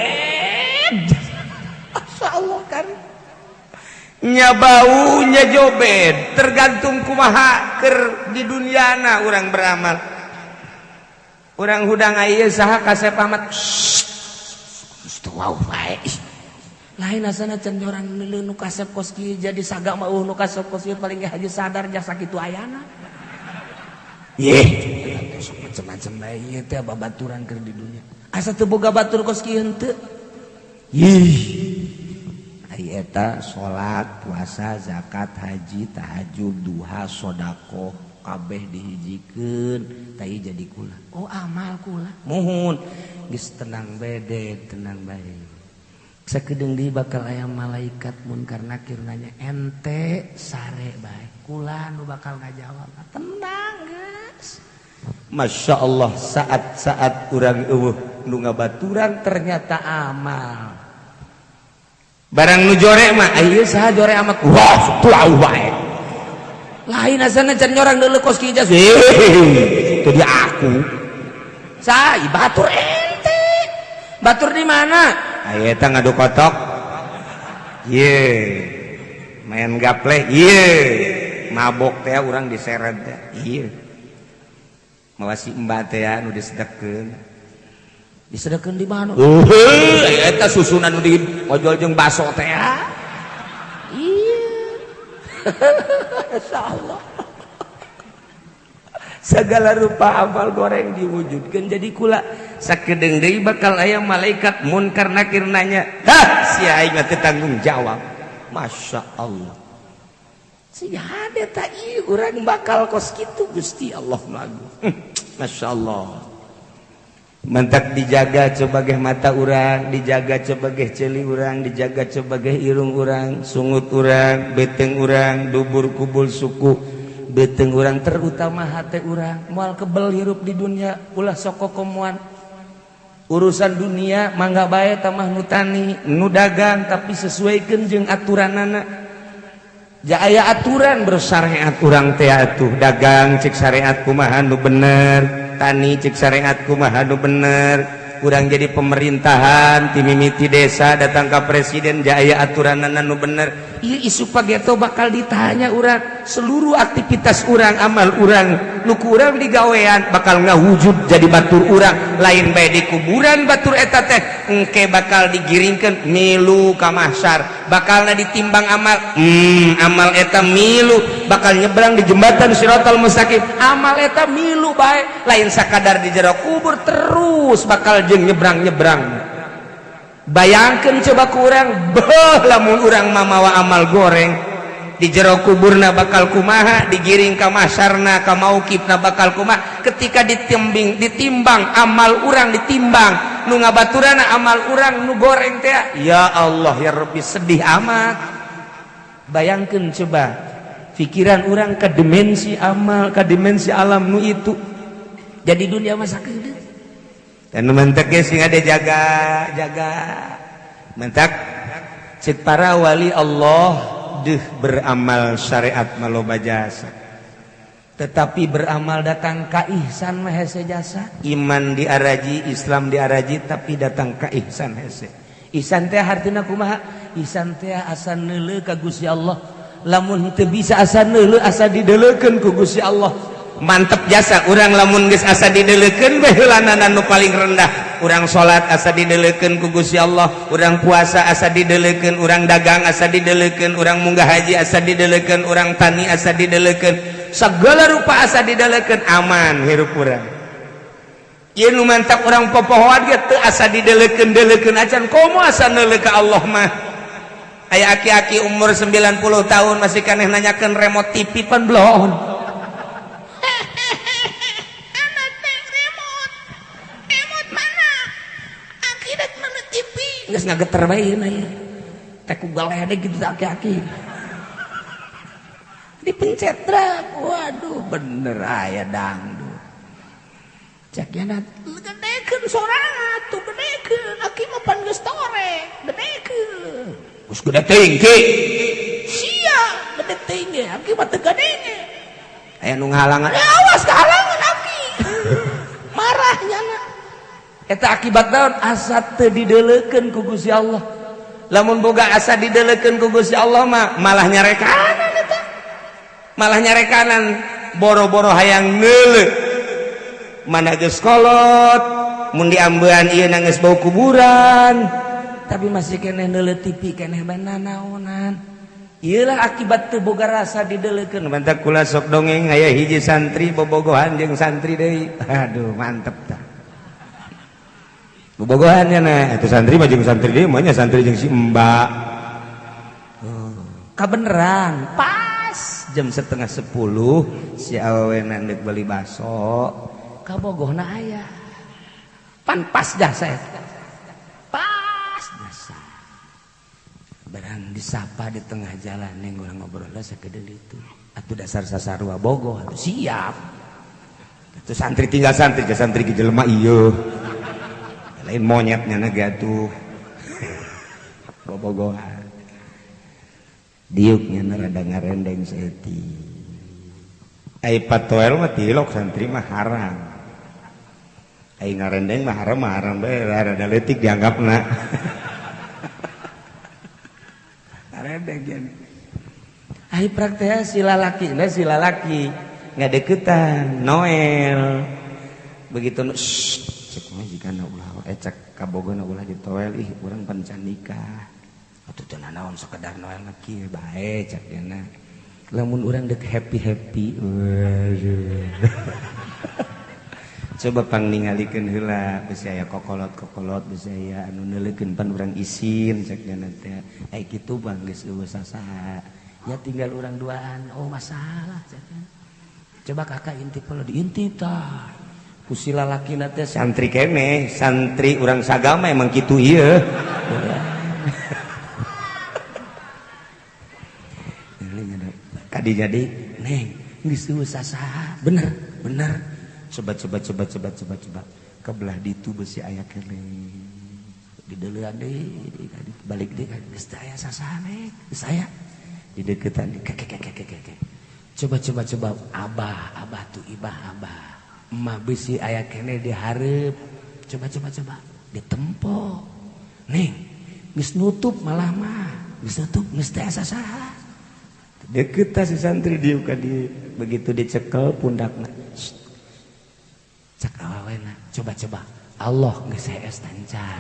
masya Allah kan nya bau nya jobed tergantung kumaha keur di dunyana urang beramal urang hudang aya saha kasep amat wow bae lain asana can orang nu kasep kos kieu jadi saga mah nu kasep kos kieu paling ge haji sadar jasa kitu ayana yeh sok macem-macem bae ieu teh babaturan keur di dunya asa teu boga batur kos kieu henteu ari eta salat puasa zakat haji tahajud duha sedekah kabeh dihijikeun tai jadi kula oh amal kula muhun geus tenang bae tenang bae sakedeung deui bakal aya malaikat munkar nakir nanya ente sare bae kula nu bakal ngajawab tenang geus masya Allah saat-saat urang eueuh nu ngabaturan ternyata amal barang nu jore mah ieu saha jore amat wah tuau bae lain asana can nyorang deuleu kos kieu jas teu di aku saha batur ente batur di mana aya eta ngadu kotok ieu main gaple ieu mabok teh urang diseret teh ieu mawa si mbah teh anu disedekkeun di mana aya eta susunan nu diojol jeung baso teh ieu insyaallah segala rupa amal goreng diwujudkeun jadi kula sakedeung deui bakal aya malaikat munkar nakir nanya si aing teh tanggung jawab masya Allah si hade ta ieu urang bakal kos kitu Gusti Allah lagu masya Allah mentak dijaga sebagai mata urang, dijaga sebagai celi urang, dijaga sebagai irung urang, sungut urang, beteng urang, dubur kubul suku beteng urang, terutama hati urang moal kebel hirup di dunia ulah soko komuan urusan dunia mangga bae tamah nu tani nu dagang tapi sesuaikeun jeung aturanana. Ja aya aturan bersyariat urang teh atuh dagang cek syariat kumaha nu bener, tani cek syariat kumaha nu bener. Urang jadi pemerintahan ti mimiti desa datang ka presiden ja aya aturanana nu bener. Ieu isu pageto bakal ditanya urang seluruh aktivitas urang, amal urang nu ku urang digawean bakal ngawujud jadi batur urang. Lain bae di kuburan batur eta teh engke bakal digiringkeun milu ka mahsyar, bakalna ditimbang amal. Amal eta milu bakal nyebrang di jembatan Shiratal Mustaqim, amal eta milu bae lain sakadar di jero kubur terus bakal jeung nyebrang-nyebrang. Bayangkeun coba ku urang beuh lamun urang mamawa amal goreng di jero kuburna bakal kumaha, digiring ka mahsyarna ka mauqifna bakal kumaha. Ketika ditimbang amal urang ditimbang nu ngabaturana amal urang nu goreng teh, ya Allah ya Rabbi sedih amat. Bayangkeun coba pikiran urang ke dimensi amal, ke dimensi alam nu itu. Jadi dunia masa keudeuh dan mentak sing ada jaga mentak cek para wali Allah deuh beramal syariat maloba jasa, tetapi beramal datang ka ihsan mah hese jasa. Iman diaraji, Islam diaraji, tapi datang ka ihsan hese. Ihsan teh hartina kumaha? Ihsan teh asa neuleuh ka Gusti Allah. Lamun teu bisa asa neuleuh asa dideuleukeun ku Gusti Allah. Mantep jasa urang lamun geus asa dideuleukeun bae heulanana nu paling rendah. Urang salat asa dideuleukeun ku Gusti Allah, urang puasa asa dideuleukeun, urang dagang asa dideuleukeun, urang munggah haji asa dideuleukeun, urang tani asa dideuleukeun, sagala rupa asa dideuleukeun, aman hirup urang. Ieu nu mantap urang popohoan ge teu asa dideuleukeun-deuleukeun acan komo asa neuleuh ka Allah mah. Aya aki-aki umur 90 tahun masih kaneh nanyakeun remote TV pan belum. Geus ngageter bae na ieu. Teh ku galedeg gitu aki-aki. Dipencet drak. Waduh bener aya dangdut. Cek yana gedekeun sorangan atuh gedekeun. Aki mah pan geus torek, gedekeun. Geus gede teuing ki. Sia, gede teuing ge. Aki mah teu gede. Aya nu ngahalangan. Awas kahalangan aki. Marahnya na. Eta akibat naon? Asa teu dideuleukeun ku Gusti Allah. Lamun boga asa dideuleukeun ku Gusti Allah mah malah nyarekanan eta. Malah nyarekanan boro-boro hayang neuleuh. Mana geus kolot, mun diambean ieu nangis bau kuburan. Tapi masih keneh neuleuh TV keneh bae nanaonan. Ieu lah akibat teu boga rasa dideuleukeun. Mantak kula sok dongeng aya hiji santri bobogohan jeung santri deui. Aduh mantep tah. Bobogohannya nah itu santri mah jeung santri deui mah nya santri jeung si Mbak. Kabeneran pas jam 9:30 si awewena neuk beli baso kabogohna aya. Pan pas jasa eta. Pas jasa. Barang disapa di tengah jalan neng urang ngobrol lah sakedeul itu. Atuh dasar sasarua bogoh atuh siap. Atuh santri tinggal santri ke santri ke jelema ieu. Lain monyetnya naga tuh bobogohan diuknya rada ngarendeng saeuti ai patoel mah tilok santri mah haram ai ngarendeng mah haram bae rada leutik dianggapna ngarendeng gen ai praktek sila laki ngadeuketan Noel begitu cek majikana ulah cek kabogona ulah ditoel ih urang pan can nikah atuh teu naon sakedar Noel mah kieu bae cek yana lamun urang deuk happy waduh coba pang ningalikeun heula geus aya kokolot geus aya anu neuleukeun pan urang isin cek yana teh ai kitu bang geus eueuh sasaha ya tinggal urang duaan oh masalah cek coba kakak intip kalau diintip tah Kusi lalaki teh santri kene, santri urang sagama emang kitu ieu. Kadi jadi neng geus sasaha bener coba kebelah ditu besi aya kene dideuleuan deui balik deui geus teu aya sasaha neng geus aya di deukeutan coba abah tuh ibah abah emak besi aya kene di hareup coba ditempo neng geus nutup malah mah geus nutup geus teu aya sasaha deket si santri dieu ka dieu begitu dicekel pundakna cak awawena coba Allah geus hees tancan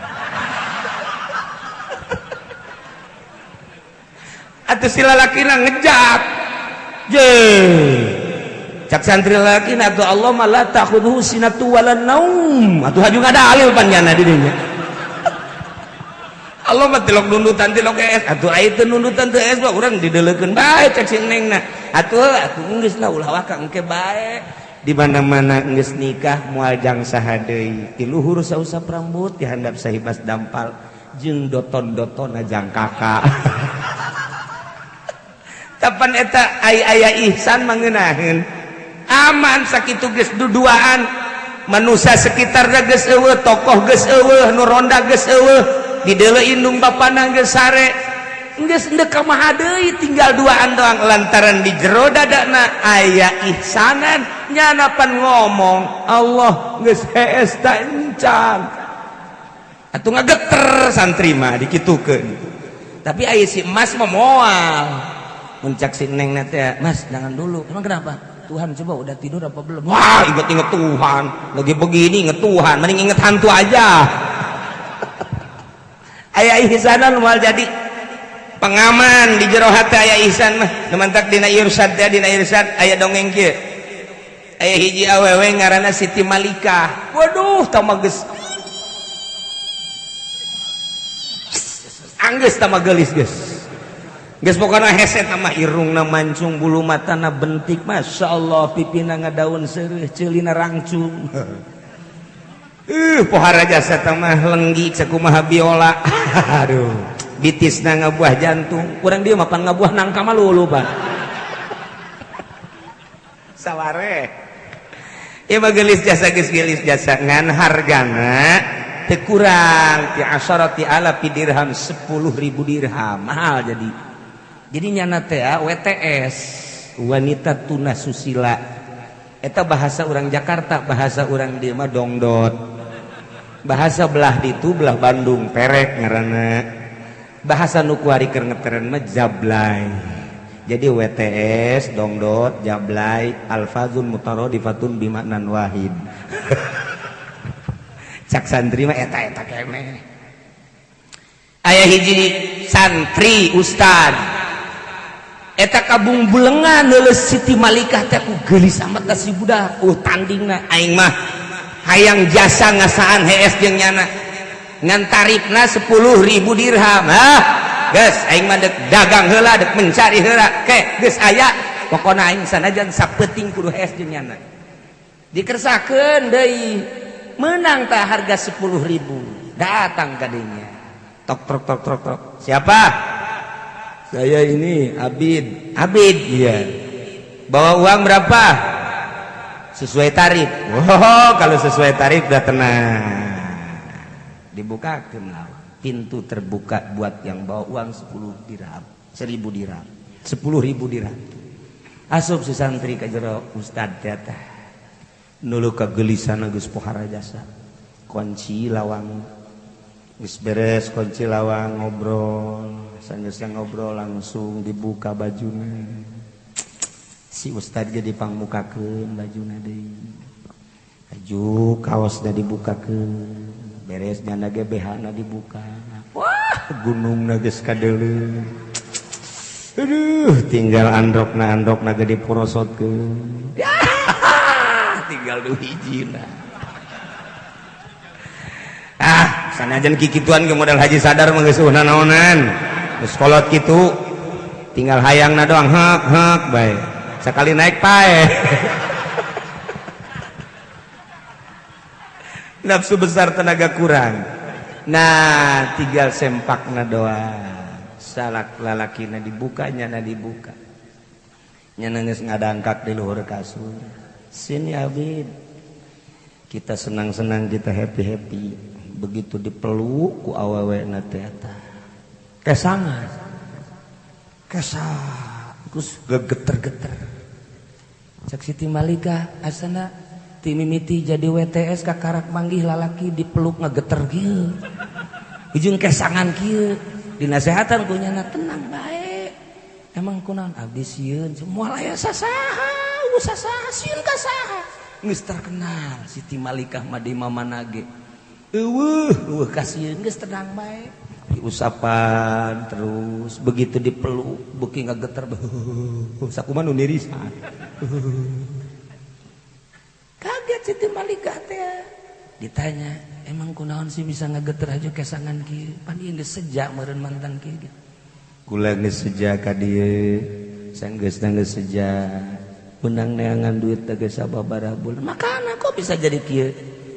atuh si lalakina ngejak je cak santri lalakina atuh Allah mah la takhudhu sinatu walan naum atuh haju ngadalil panjana di dinya Allah mah tilok nundutan tilok es atuh aya teu nundutan teu es mah urang dideuleukeun bae cek si nengna atuh geus lah ulah waka engke bae di mana-mana geus nikah moal jang saha deui ti luhur sausap rambut di handap sahibas dampal jeung doton-dotonna jang kakak tapan eta aya ihsan mangeunahkeun aman sakitu geus duduaan manusia sekitarna geus eueuh tokoh geus eueuh nu ronda geus eueuh dideuleu indung bapana geus sare geus endeu kamaha deui tinggal duaan doang lantaran di jero dadana aya ihsanan nyana pan ngomong Allah geus hees ta encan atuh ngageter santri mah dikitukeun tapi aya si emas mah moal muncak si neng teh mas jangan dulu emang kenapa Tuhan coba udah tidur apa belum wah inget Tuhan lagi begini inget Tuhan mending inget hantu aja aya ihsanan moal jadi pengaman di jero hate aya ihsan mah nemantak dina irsyad aya dongeng kieu aya hiji awewe ngaranna Siti Malikah waduh tah mah geus anggeus tah mah geulis geus pokona hese tah mah irungna mancung bulu matana bentik masyaallah pipina ngadaun seureuh ceulina rangcung pohara jasa mah lenggik sakumaha biola aduh bitisna ngabuah jantung urang dieu mah pan ngabuah nangka mah lulu pan saware ieu mah geulis jasa ngan hargana teu kurang ti asyarati alafi dirham 10.000 dirham mahal jadi nyana teh WTS wanita tuna susila eta bahasa urang Jakarta bahasa urang dieu mah dongdot bahasa belah ditu belah Bandung perek ngaranna bahasa nu kuari keur ngeteren mah jablay jadi WTS dongdot jablay alfazun mutaradifatun bimaknan wahid cak santri mah eta keneh aya hiji santri ustad eta kabung bulengan leuleus Siti Malikah teh ku geulis amat ka si budak tandingna aing mah hayang jasa ngasaan hees jeung nyana ngan tarifna 10.000 dirham geus aing mah dek dagang heula dek mencari heula ke geus aya pokona aing sanajan sapeuting kudu hees jeung nyana dikersakeun deui menang tah harga 10.000 datang ka dinya tok siapa saya ini Abid iya bawa uang berapa sesuai tarif kalau sesuai tarif udah tenang dibukakeun pintu terbuka buat yang bawa uang 10 dirham 1.000 dirham 10.000 dirham asup si santri ka jero ustad teh nulu kagelisan geus pohara jasa kunci lawang geus beres kunci lawang ngobrol sanes ngobrol langsung dibuka bajuna si ustad jadi pangmukakeun bajuna deui baju kaosna dibukakeun beres nyana ge BH-na dibuka wah gunungna geus kadeuleuh aduh tinggal androkna ge diporosotkeun tinggal du hijina sanajan kikituan ke modal haji sadar mah geus naonan geus kolot kitu tinggal hayangna doang hek bae sakali naik pae nafsu besar tenaga kurang. Nah tinggal sempakna doa salak lalakina dibukanya na dibuka nya nangis ngadangkak di luhur kasur. Sini Abid, kita senang-senang, kita happy-happy, begitu dipeluk ku awewe na teh eta kesangan terus gegeter-geter. Cek Siti Malika asana ti mimiti jadi WTS kakarak manggih lalaki dipeluk ngageter kieu. Ujung kesangan kieu dinasehatan ku nyana tenang bae. Emang kunaon abdi sieun moal aya sasaha sieun ka saha. Geus terkenal Siti Malikah mah di mamanage. Eueuh ka sieun geus tenang bae. Diusapan terus begitu dipeluk beuki ngageter sakumaha nu nirisan. Kaget Siti Malikah teh ditanya emang kunaon sih bisa ngageter aja kesangan kieu pan ieu geus sejak meureun mantan kieu kula geus sejak ka dieu sanggeusna geus sejak menang neangan duit teh geus sababaraha bulan makana kok bisa jadi kieu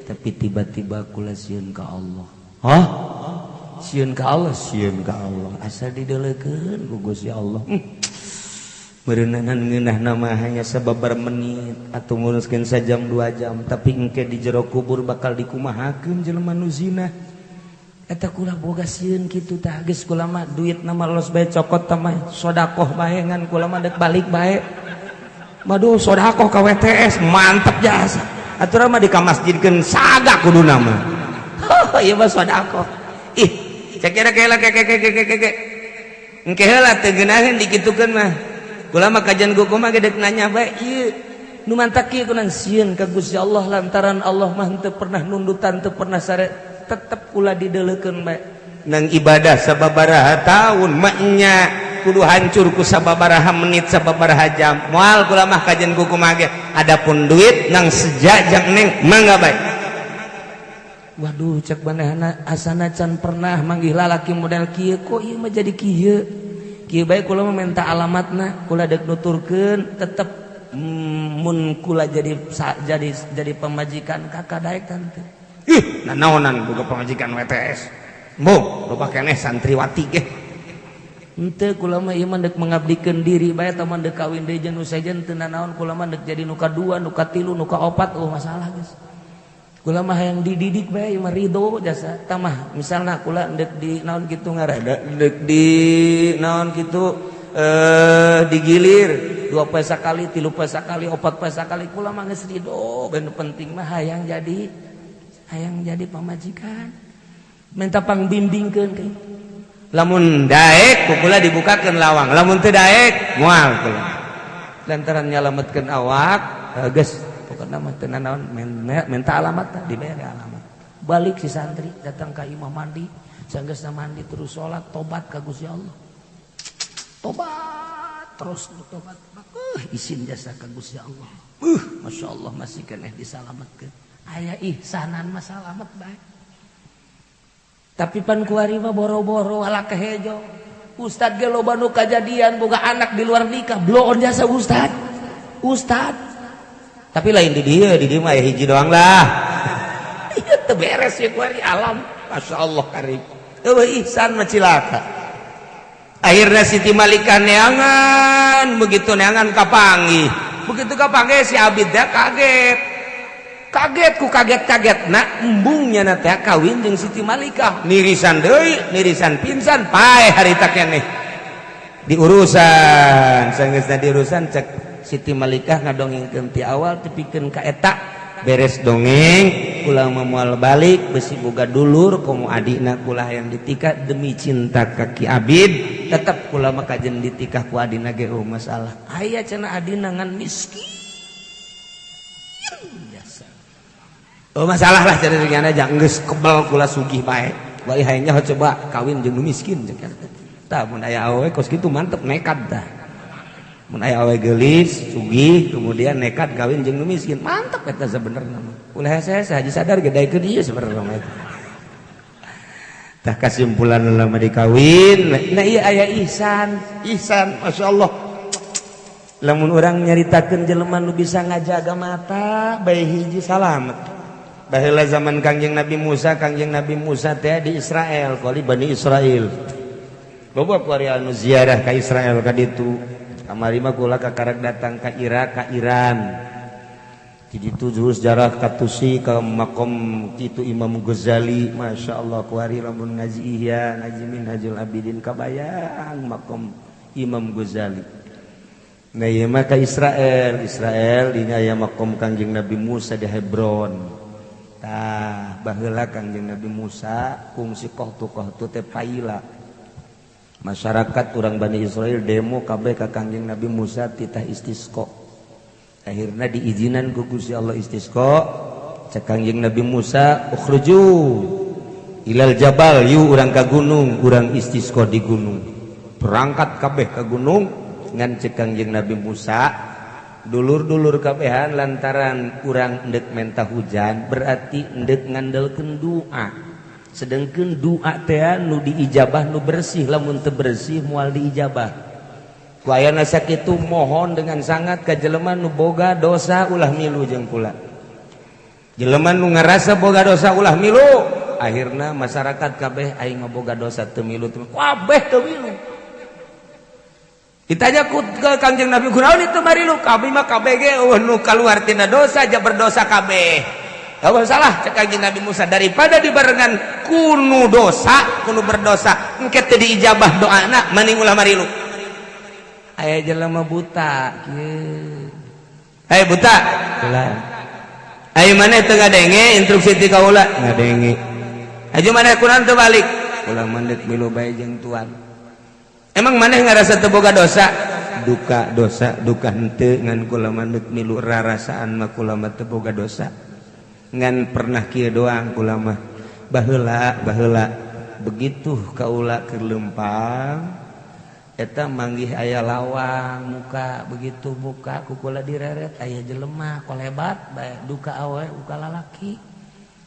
tapi tiba-tiba kula sieun ka Allah. Hah? Sieun ka Allah asal dideulekeun ku Gusti Allah. Merenangan ngeunah nama hanya sababar menit atau nguruskeun sajam 2 jam tapi engke di jero kubur bakal dikumahakeun jelema nu zina. Eta kula boga sieun kitu tah geus kula mah duit na los bae cokot tah mah sedekah bae ngan kula mah dek balik bae. Maduh sedekah ka WTS mantep jasa. Aturan mah dikamasjidkeun saga kuduna mah. Oh ieu mah sedekah. Ih cek kira-kira engke heula teu geunaheun dikitukeun mah. Kula mah kajian guku mah gedek nanya bae ieu nu mantak kieu kunaon sieun ka Gusti Allah lantaran Allah mah teu pernah nundutan teu pernah sare tetep kula dideuleukeun bae nang ibadah sababaraha taun mah nya kudu hancur ku sababaraha menit sababaraha jam moal kula mah kajian guku mah ge adapun duit nang sejajang neng mangga bae. Waduh cek manehna asana can pernah manggih lalaki model kieu kok ieu mah jadi kieu kieu bae kula mah minta alamatna kula dek nuturkeun tetep mun kula jadi pemajikan kakak daek tante. Ih nanaonan boga pemajikan WTS. Mbok loba keneh santriwati ge. Henteu kula mah ieu mah dek mengabdikeun diri bae tah mah dek kawin deui jeung nu sejen teu nanaon kula mah dek jadi nu kadua nu katilu nu kaopat masalah geus. Kula mah hayang dididik bae mah ridho jasa tah mah misalna kula dek di naon kitu ngaranna dek di naon kitu digilir 2 poe sakali 3 poe sakali 4 poe sakali kula mah geus ridho ben penting mah hayang jadi pamajikan minta pangbimbingkeun ke lamun daek ku kula dibukakeun lawang lamun teu daek moal kula lantaran nyalametkeun awak geus pokokna mah teu naon minta alamat dibere alamat balik si santri datang ka imam mandi sanggeusna mandi terus salat tobat ka Gusti Allah tobat terus tobat izin jasa ka Gusti Allah masyaallah masih keneh disalametkeun aya ihsanan mah salamet bae tapi pan kuari mah boro-boro ala kehejo ustad ge loba nu kajadian boga anak di luar nikah bloon jasa ustad tapi lain di dia mah ya hiji doang lah ieu teu beres ya kuari alam masyaallah karim eueuh ihsan mah cilaka akhirna Siti Malikah neangan begitu neangan kapanggih begitu kapanggih si Abid teh kaget ku kaget-kagetna embungnya na teh kawin jeung Siti Malikah nirisan deui nirisan pinsan pae harita keneh diurusan sanggeusna diurusan cek Siti Malikah ngadongengkeun ti awal tepikeun ka eta beres dongeng kula moal balik besi boga dulur komo adina kula yang ditikah demi cinta ka Ki Abid tetep kula mah kajen ditikah ku adina ge masalah aya cenah adina ngan miskin oh masalah lah jadi dengan aja geus kebal kula sugih bae bari hayangnya coba kawin jeung nu miskin jeung tah mun aya awewe kos kitu mantep nekat tah mun aya awewe geulis sugih kemudian nekat kawin jeung nu miskin mantep eta sebenarnya ulah saya haji sadar gedaikeun ieu sebenarnya eta tah kasimpulan lama dikawin nah ieu aya ihsan masyaallah lamun urang nyaritakeun jelema nu bisa ngajaga mata bae hiji salamet baheula zaman Kangjeng Nabi Musa teh di Israel kali Bani Israel loba kuari anu ziarah ka Israel ka ditu kamari mah kula kakarek datang ka Irak ka Iran di ditu jurus sejarah katusi ka makom kitu Imam Ghazali masyaallah kuari lamun ngaji Ihya ngaji Minhajul Abidin kabayang makom Imam Ghazali. Nah ieu mah ka Israel dinya aya makom Kangjeng Nabi Musa di Hebron. Tah baheula Kangjeng Nabi Musa kungsi kohtu teh paila. Masyarakat urang Bani Israel demo kabeh ka Kangjeng Nabi Musa titah istisqa. Akhirna diizinan ku Gusti Allah istisqa. Cek Kangjeng Nabi Musa ukhruju ilal jabal yu urang ka gunung, urang istisqa di gunung. Berangkat kabeh ka gunung ngan cek Kangjeng Nabi Musa dulur-dulur kabehan lantaran urang endek mentah hujan berarti endek ngandelkeun doa sedengkeun doa teh nu diijabah nu bersih lamun teu bersih moal diijabah ku ayana sakitu mohon dengan sangat ka jelema nu boga dosa ulah milu jeung kula jelema nu ngarasa boga dosa ulah milu akhirna masyarakat kabeh aing boga dosa teu milu kabeh teu milu. Ditanya ke Kangjeng Nabi kunaon itu marilu kabeh mah kabeh ge nu kaluar tina dosa aja berdosa kabeh. Kalau salah cek Kangjeng Nabi Musa daripada dibarengan kuno dosa, kuno berdosa engke teu diijabah doana mending ulah marilu. Aya jelema buta kieu. Hai buta. Ulah. Aya maneh teu ngadenge instruksi ti kaula ngadenge. Aju maneh kunaon teu balik. Ulah mandek milu bae jeung tuan. Emang maneh ngarasa teu boga dosa? Duka dosa, duka henteu ngan kula mandek milu rarasaan mah kula mah teu boga dosa. Ngan pernah kieu doang kula mah. Baheula begitu kaula keur leumpang eta manggih aya lawang muka begitu muka ku kula direret aya jelema kolebat bae duka awe uka lalaki.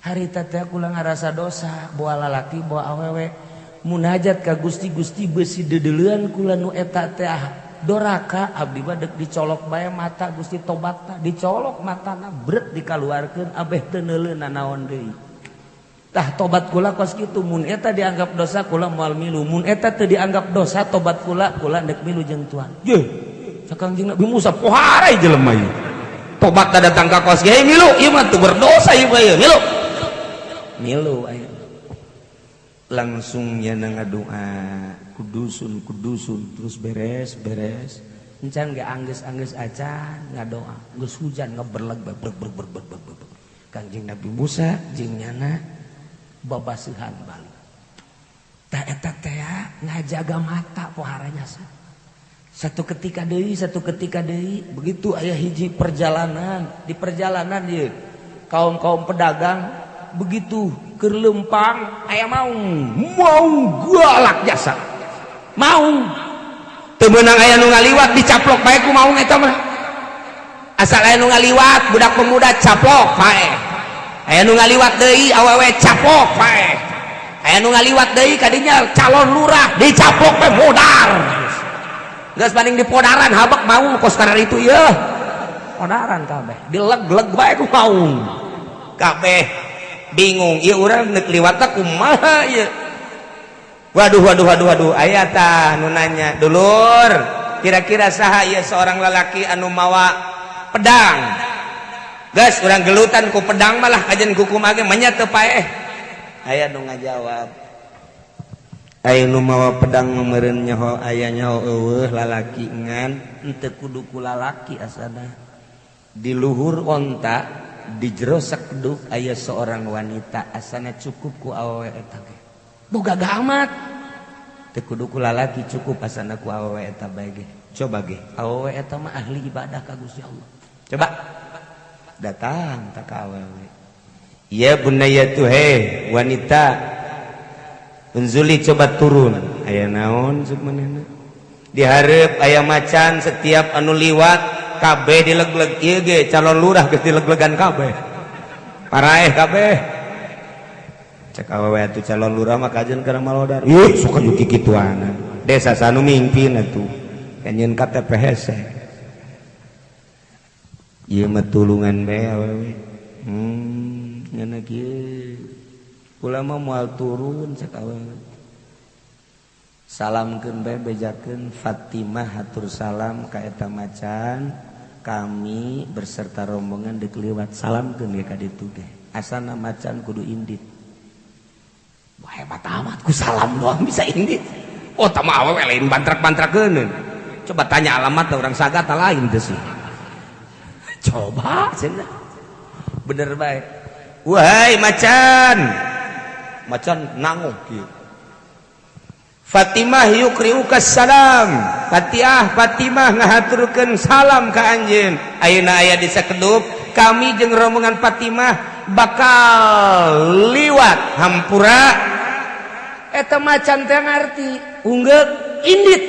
Harita teh kula ngarasa dosa boa lalaki boa awewe. Munajat ka Gusti besi dedeleuan kula nu eta teh doraka abdi mah deuk dicolok bae mata Gusti tobatna dicolok matana bret dikaluarkeun abeh teu neuleuna naon deui tah tobat kula kos kitu mun eta dianggap dosa kula moal milu mun eta teu dianggap dosa tobat kula deuk milu jeung tuan ye Kangjeng Nabi Musa poharai jelema ieu tobat datang ka kos ge milu ieu mah teu berdosa ieu milu aya langsung nyana ngadoa kudusun terus beres encan ge anggeus acan ngadoa geus hujan ngeberleg Kangjeng Nabi Musa jeung nyana babaseuhan balik tah eta teh ngajaga mata poharanya satu ketika deui begitu aya hiji perjalanan di perjalanan ieu kaum pedagang begitu keur leumpang aya maung galak jasa maung teu meunang aya nu ngaliwat dicaplok bae ku maung eta mah asal aya nu ngaliwat budak pemuda caplok bae aya nu ngaliwat deui awewe caplok bae aya nu ngaliwat deui kadinya calon lurah dicaplok bae modar geus banding dipodaran habek maung kos kana itu yeuh podaran kabeh dileg-leg bae ku maung kabeh bingung ieu urang neuk liwatna kumaha ieu waduh aya tah nu nanya dulur kira-kira saha ieu seorang lalaki anu mawa pedang geus urang gelutan ku pedang malah ajeun kukumaha ge manya teu paeh aya nu ngajawab aya nu mawa pedang meureun nyaho aya nyaho eueuh lalaki ngan henteu kudu ku lalaki asana di luhur onta di jero sakeduk aya seorang wanita asana cukup ku awewe eta ge boga amat teu kudu ku lalaki cukup asana ku awewe eta bae ge coba ge awewe eta mah ahli ibadah ka Gusti Allah coba datang ta ka awewe ya bunayatu he wanita unzuli coba turun aya naon ceuk manehna dihareup aya macan setiap anu liwat kabeh dileg-leg ieu ge calon lurah geus dileg-legan kabeh paraeh kabeh cek awewe atuh calon lurah mah kajeun kana malodar ih sok aju kikituanan desa sanu mimpin atuh kanyeun KTP hese ieu mah tulungan bae awewe nyana ulama moal turun cek awewe salamkeun bae bejakeun Fatimah hatur salam ka eta macan kami berserta rombongan deuk liwat salamkeun ge ka ditu ge asana macan kudu indit wah hebat amat ku salam doang bisa indit oh tama awewe lain bantrak-bantrakeun coba tanya alamat orang sagata lain teh sih coba cenah bener bae wahai macan nanguh kieu Fatimah yukriukas salam Fatimah ngahaturkeun salam ka anjeun ayeuna aya di sakedup kami jeung rombongan Fatimah bakal liwat hampura eta macan teh ngarti unggeuk indit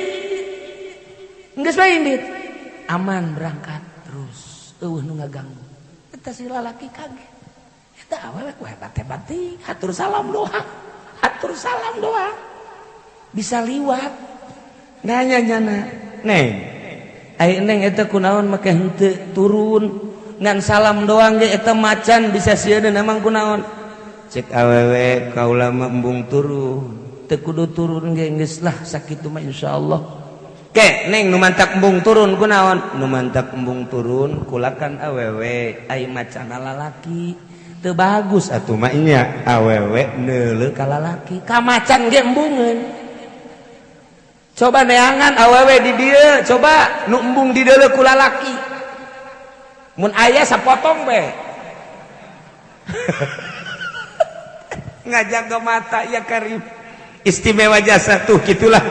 geus bae indit aman berangkat terus eueuh nu ngaganggu eta si lalaki kaget eta awewe ku hebat-hebat teh hatur salam doang bisa liwat nanya-nyana neng ai neng eta kunaon make henteu turun ngan salam doang ge eta macan bisa sieun emang kunaon cek awewe kaula mah embung turun teu kudu turun ge geus lah sakitu mah insyaallah ke neng nu mantak embung turun kunaon nu mantak embung turun kulakan awewe ai macan lalaki teu bagus atuh mah nya awewe neuleuh ka lalaki ka macan ge embungeun coba neangan awewe di dieu coba nu embung di deuleu ku lalaki mun aya sapotong be ngajaga mata ya karim istimewa jasa tuh gitulah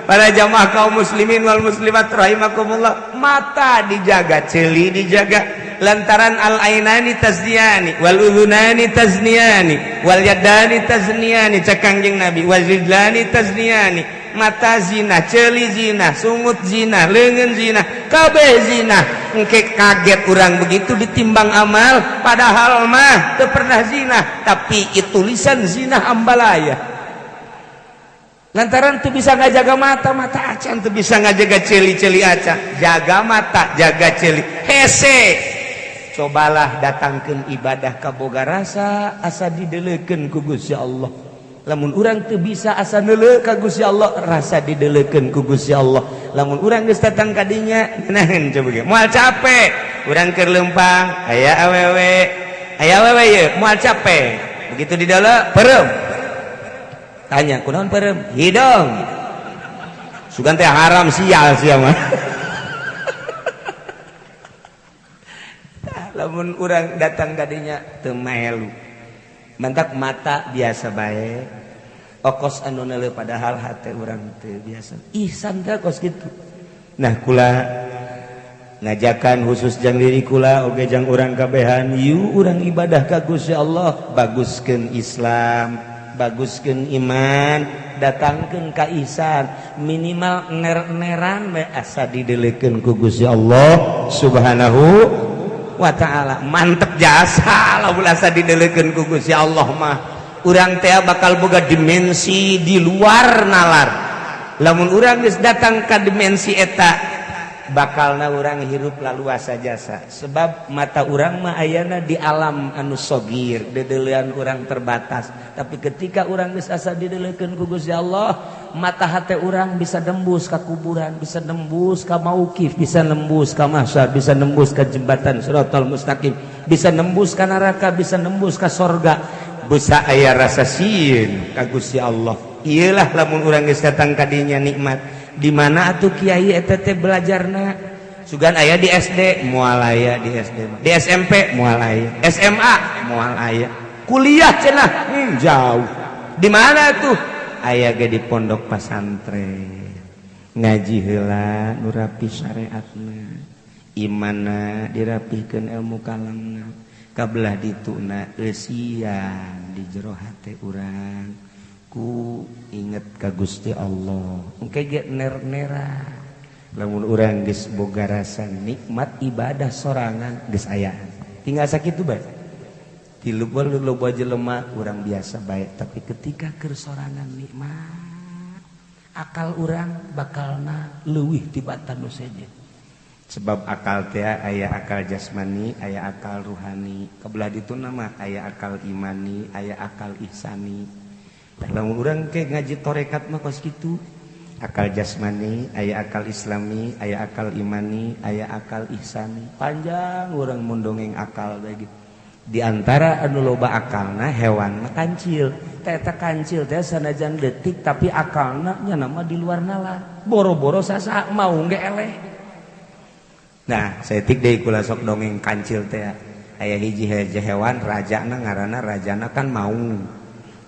para jamaah kaum muslimin wal muslimat rahimakumullah mata dijaga ceuli dijaga lantaran al ainani tazniyani wal udhunani tazniyani wal yadani tazniyani cek Kangjeng Nabi wal rijlani tazniyani mata zina, ceuli zina, sungut zina, leungeun zina, kabeh zina. Engke kaget urang begitu ditimbang amal, padahal mah teu pernah zina, tapi itu tulisan zina ambalaya. Lantaran teu bisa ngajaga mata acan, teu bisa ngajaga ceuli acan. Jaga mata, jaga ceuli. Hese. Cobalah datangkeun ibadah ka boga rasa, asa dideleukeun ku Gusti Allah. Lamun urang teu bisa asa neuleuh ka Gusti Allah rasa dideleukeun ku Gusti Allah lamun urang geus datang ka dinya nahan coba ge moal capek urang keur leumpang aya awewe ye moal capek begitu di dalam pereum tanya kunaon pereum hidung sugan teh haram sial mah lamun urang datang ka dinya teu melu mantak mata biasa bae okos anu neuleuh padahal hate urang teu biasa ihsan teh kos kitu nah kula ngajakan khusus jang diri kula oge jang urang kabehan yu urang ibadah ka Gusti Allah baguskeun Islam baguskeun iman datangkeun ka ihsan minimal ner-neran bae asa dideleukeun ku Gusti Allah subhanahu wa ta'ala mantep jasa lamun asa dideleukeun ku Gusti Allah mah urang teh bakal boga dimensi di luar nalar lamun urang geus datang ka dimensi eta bakalna urang hirup laluasa jasa sebab mata urang mah ayana di alam anu sogir dedeleuan urang terbatas tapi ketika urang geus asa dideleukeun ku Gusti Allah mata hate urang bisa nembus ka kuburan bisa nembus ka mauqif bisa nembus ka mahsyar bisa nembus ka jembatan Shiratal Mustaqim bisa nembus ka neraka bisa nembus ka sorga bisa aya rasa sieun ka Gusti Allah iyalah lamun urang geus datang ka dinya nikmat di mana atuh kiai eta teh belajarna sugan aya di SD moal aya di SD di SMP moal aya SMA moal aya kuliah cenah jauh di mana tuh aya ge di pondok pesantren ngaji heula nu rapi syariatna imanna dirapihkeun ilmu kalamna kabelah dituna eusian di jero hate urang ku inget ka Gusti Allah engke ge ner-nera lamun urang geus boga rasa nikmat ibadah sorangan geus aya tinggal sakitu bae ti loba jelema urang biasa bae tapi ketika keur sorangan nikmat akal urang bakalna leuwih tibatan nu sejen sebab akal teh aya akal jasmani aya akal ruhani kebelah ditu nama aya akal imani aya akal ihsani dalam urang ke ngaji torekat mah kos kitu akal jasmani aya akal islami aya akal imani aya akal ihsani panjang urang mundongeng akal bae gitu di antara anu loba akalna hewan mah kancil eta kancil teh sanajan detik tapi akalna nya nama di luar nalar boro-boro sasa mau ge eleh. Nah, setik deui kula sok dongeng kancil teh. Aya hiji hewan rajana ngaranna rajana kan maung.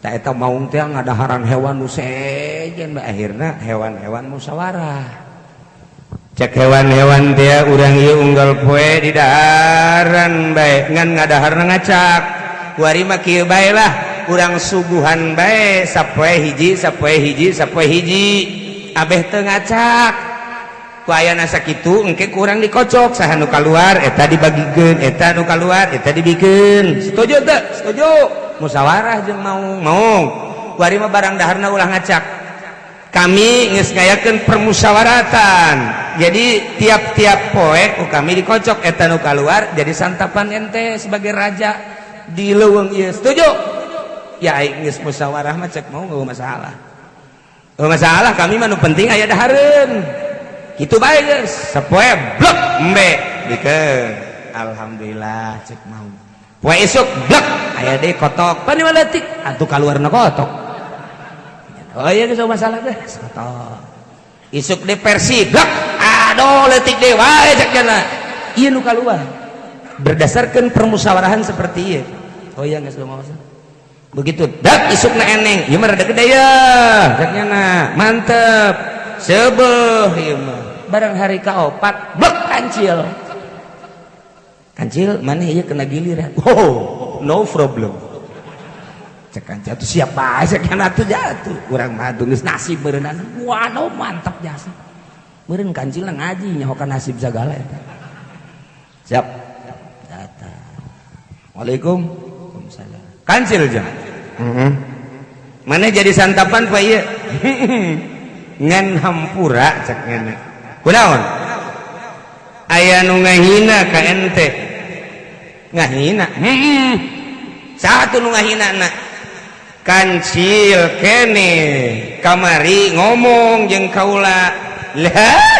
Ta eta maung teh ngadaharan hewan nu sejen akhirna hewan-hewan musyawarah. Cek hewan-hewan teh urang ieu unggal poe di daharan bae ngan ngadaharna ngacak. Kuari mah kieu bae lah, urang suguhan bae sapoe hiji, sapoe hiji, sapoe hiji. Abeh teu ngacak. Ayana sakitu engke kurang dikocok saha nu kaluar eta dibagikeun eta nu kaluar eta dibikeun setuju teu setuju musyawarah jeung maung kuari mah barang daharna ulah ngacak kami geus ngayakeun permusyawaratan jadi tiap-tiap poe kami dikocok eta nu kaluar jadi santapan ente sebagai raja di leuweung ieu setuju ya aing geus musyawarah mah cek mau enggak masalah masalah kami mah nu penting aya dahareun itu baik guys, sepoe blok embe dikeun. Alhamdulillah cek mau. Poe esuk blok aya deui kotok. Pan leutik atuh kaluarna kotok. Oh iya geus masalah guys, kotok. Isuk de versi blok aduh leutik deui wae cek cenah. Ieu nu kaluar. Berdasarkan permusyawarahan seperti ieu. Oh iya geus masalah. Begitu dak isukna eneng, ieu mah rada gede ya. Cek cenah. Mantep. Sebeuh ieu mah. Barang hari kaopat blok kancil mana ieu kena giliran oh no problem cek kancil atuh siap bae cek kana atuh jatuh urang mah geus nasib beureunan waduh mantap jasa meureun kancilna ngaji nyahokan nasib sagala eta siap datang Waalaikumsalam kancil jeung mana jadi santapan pa ieu ngan hampura cek ngana kunaon aya nu ngahina ka ente ngahina satu nu ngahina na kancil kene kamari ngomong jeung kaula lah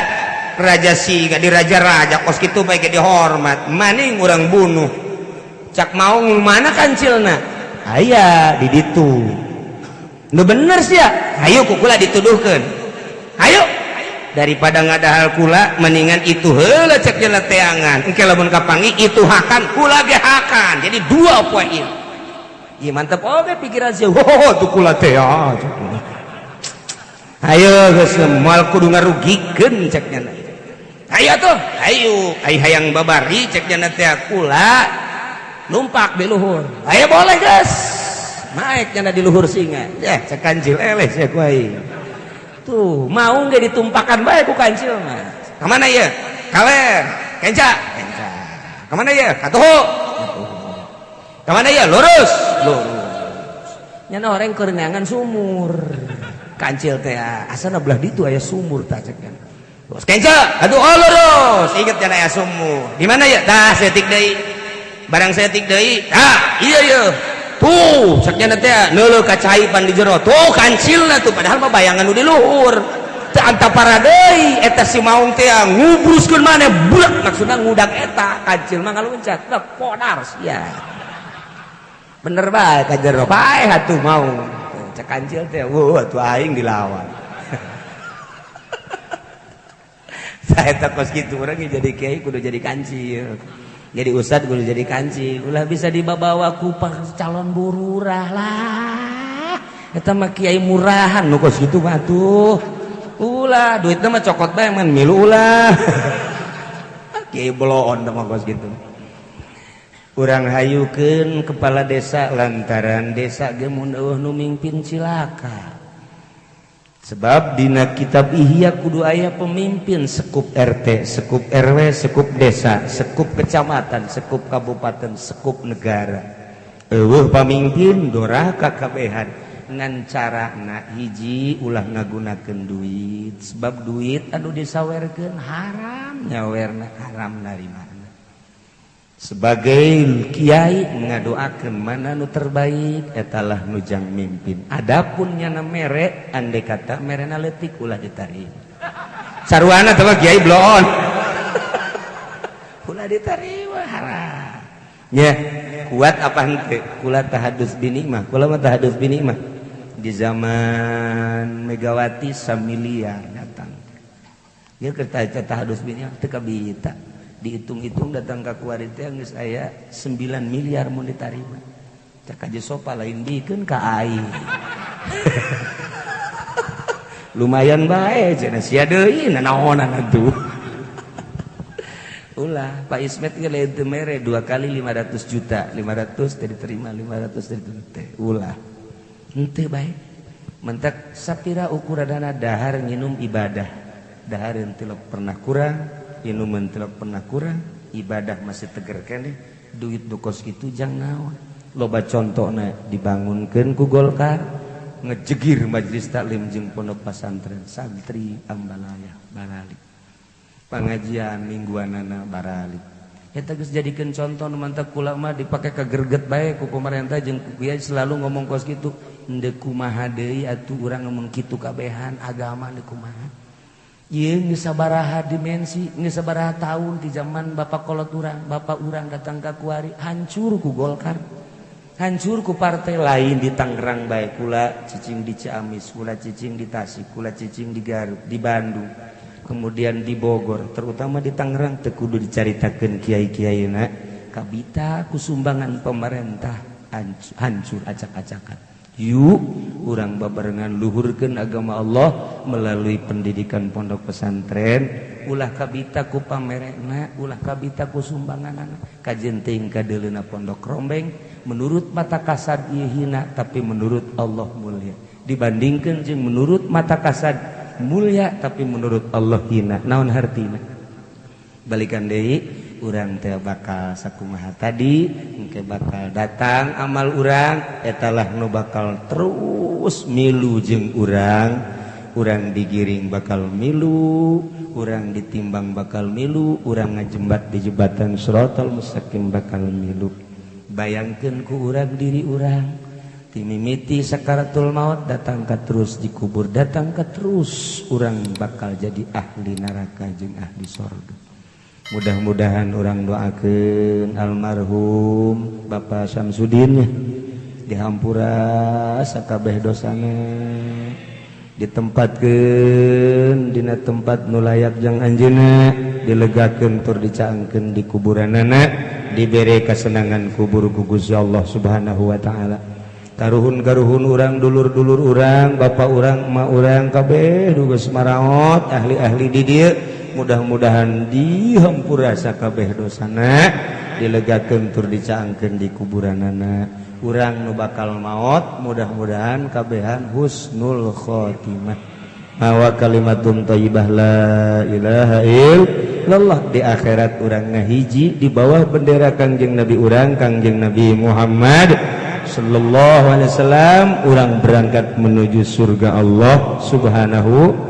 raja siga di raja-raja kos kitu bae ge dihormat maning urang bunuh cak mau mana kancilna aya di ditu nu bener sia hayu ku kula dituduhkeun hayu daripada ngadahal kula mendingan itu heula cek jalan teangan engke lamun kapangi itu hakan kula ge hakan jadi dua poin ieu mantep oge pikiran sia tuh kula teh ayo geus moal kudu ngarugikeun cek nya ayo tuh ayo hayang babari cek nya teh kula numpak di luhur ayo boleh geus naik nya di luhur singa cek kancil eleh sia ku aing tuh mau nggak ditumpakan baik ku kancil mah kemana ya kaler kenca kemana ya katuhu kemana ya lurus nyana orang kerenangan sumur kancil teh asana belah ditu aya sumur tah cek kan terus kenca aduh lurus inget cenah aya sumur di mana ya tah setik deui barang setik deui iya tuh saknya teh neuleuh ka cai pan di jero tuh kancilna tuh padahal mah bayangan nu di luhur teu antapara deui eta si maung teh ngubruskeun maneh budak maksudna ngudag eta kancil mah ngaluncat dak podar sia bener bae ka jero bae atuh maung cek kancil teh atuh aing dilawan saeta kos kitu urang jadi kiai kudu jadi kancil jadi ustad kudu jadi kancil ulah bisa dibawa ku calon bururah lah eta mah kiai murahan nu kos kitu mah tuh ulah duitna mah cokot bae man milu ulah kiai bloon mah kos kitu urang hayukeun kepala desa lantaran desa ge mun eueuh nu mingpin cilaka sebab dina kitab Ihya kudu aya pemimpin sekup RT, sekup RW, sekup desa, sekup kecamatan, sekup kabupaten, sekup negara. Eueuh pamimpin dorah kakabehan. ngan carana hiji ulah ngagunakeun duit sebab duit anu disawerkeun haram nyawerna haram narimana. Sebagai kiai ngadoakeun mana nu terbaik etalah nu jang mimpin. Adapun nyana mere andai kata merena leutik ulah ditarik. Sarwana teh kiai bloon. Ulah ditarik haram. Ya, kuat apa henteu? Kula tahadus binikmah. Kula mah tahadus binikmah. Di zaman Megawati 1 miliar datang. Ya kerta tahadus binikmah teu kabita. Dihitung-hitung datang ka kuari teh geus aya 9 miliar mun ditarima. Cak aja sopa lain dikeun ka aing. Lumayan bae cenah sia deui nanaonan atuh. Ulah Pak Ismet ge lain teu mere 2 kali 500 juta, 500 teh diterima, 500 teh diterima. Ulah. Henteu bae. Mentak sapira ukuranana dahar nginum ibadah. Dahar teu pernah kurang, inuman teu pernah kurang, ibadah masih teger keneh, duit dukos kitu jang naon. Loba contona dibangunkeun ku Golkar, ngejegir majelis taklim jeung pondok pesantren santri ambalaya barali. Pengajian mingguanana barali. Eta geus jadikeun contoh nu mantap kula mah dipake ka gerget bae ku pamarentah jeung ku kiai selalu ngomong kos kitu. Henteu kumaha deui atuh urang ngomong kitu kabehan agama teu kumaha. Ieu geus sabaraha dimensi, geus sabaraha taun ti zaman bapak kolot urang, bapak urang datang ka kuari hancur ku Golkar. Hancur ku partai lain di Tangerang bae kula cicing di Ciamis, kula cicing di Tasik, kula cicing di Garut, di Bandung. Kemudian di Bogor, terutama di Tangerang teu kudu dicaritakeun kiai-kiaina kabita ku sumbangan pemerintah hancur acak-acakan. Yuk urang babarengan luhurkeun agama Allah melalui pendidikan pondok pesantren, ulah kabita ku pamerena, ulah kabita ku sumbanganana, kajenting kadeuleuna pondok rombeng menurut mata kasad ieu hina tapi menurut Allah mulia. Dibandingkeun jeung menurut mata kasad mulia tapi menurut Allah hina. Naon hartina? Balikan deui urang teh bakal sakumaha tadi engke bakal datang amal urang etalah nu bakal terus milu jeung urang digiring bakal milu, urang ditimbang bakal milu, urang ngajembat di jembatan Shiratal Mustaqim bakal milu. Bayangkeun ku urang diri urang timimiti sakaratul maut datang ka terus dikubur, datang ka terus urang bakal jadi ahli neraka jeung ahli surga. Mudah-mudahan orang doakeun almarhum Bapak Syamsuddin dihampura sakabeh dosana, ditempatkeun dina tempat nu layak jeung anjeunna, dilegakeun tur dicaangkeun di kuburanana, dibere kasenangan kubur ku Gusti Allah Subhanahu wa taala. Karuhun-karuhun urang, dulur-dulur urang, bapak urang, emak urang kabeh geus maraot ahli-ahli di dieu. Mudah-mudahan dihampura sakabeh dosana, dilegakeun tur dicaangkeun di kuburanana. Urang nu bakal maot mudah-mudahan kabehan husnul khotimah. Mawa kalimatun thayyibah la ilaha illallah. Di akhirat urang ngahiji di bawah bendera Kangjeng Nabi urang Kangjeng Nabi Muhammad sallallahu alaihi wasallam, urang berangkat menuju surga Allah Subhanahu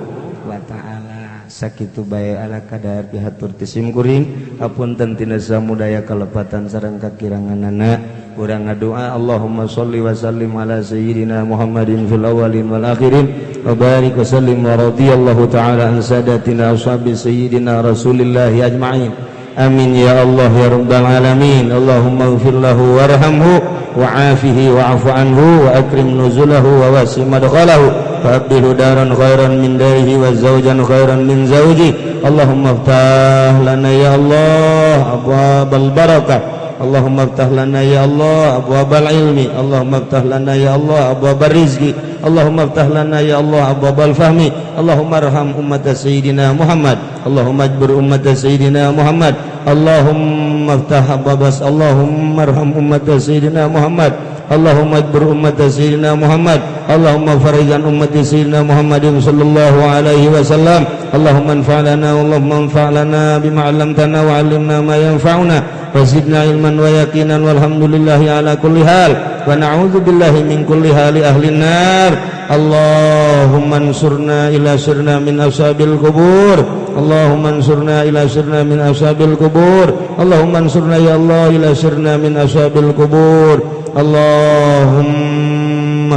sakitu bae ala kadar pihatur tisim kuring hapunten tina samudaya kalepatan sareng kakiranganana. Urang ngadoa Allahumma sholli wa sallim ala sayyidina Muhammadin fil awwalin wal akhirin wa barik wa sallim wa radhiyallahu ta'ala an sadatina ashabi sayyidina Rasulillah ajma'in. Amin ya Allah ya rabbal alamin. Allahumma ighfir lahu warhamhu wa'afihi wa'fu anhu wa akrim nuzulahu wa wasi' madkhalahu فأبدله دارا خيرا من داره وزوجا خيرا من زوجه. اللهم افتح لنا يا الله أبواب البركة، اللهم افتح لنا يا الله أبواب العلم، اللهم افتح لنا يا الله أبواب الرزق، اللهم افتح لنا يا الله أبواب الفهم. اللهم ارحم أمة سيدنا محمد، اللهم اجبر أمة سيدنا محمد، اللهم افتح أبواب، اللهم ارحم أمة سيدنا محمد، اللهم اجبر أمة سيدنا محمد، اللهم فرج عن أمة سيدنا محمد صلى الله عليه وسلم. اللهم انفع لنا، اللهم انفع لنا بما علمتنا وعلمنا ما ينفعنا وزدنا علما ويقينا والحمد لله على كل حال. wa na'udzu billahi min kulli hali ahli nar. Allahumma ansurna ila sirna min ashabil kubur. Allahumma ansurna ila sirna min ashabil kubur. Allahumma ansurna ya Allah ila sirna min ashabil kubur. Allahumma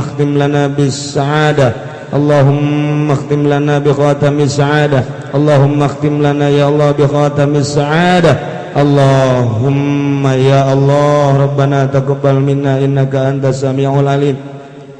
akhtim lana bis sa'adah. Allahumma akhtim lana bi khatamis sa'adah. Allahumma akhtim lana ya Allah bi khatamis sa'adah. Allahumma ya Allah Rabbana taqabbal minna innaka antas samiul alim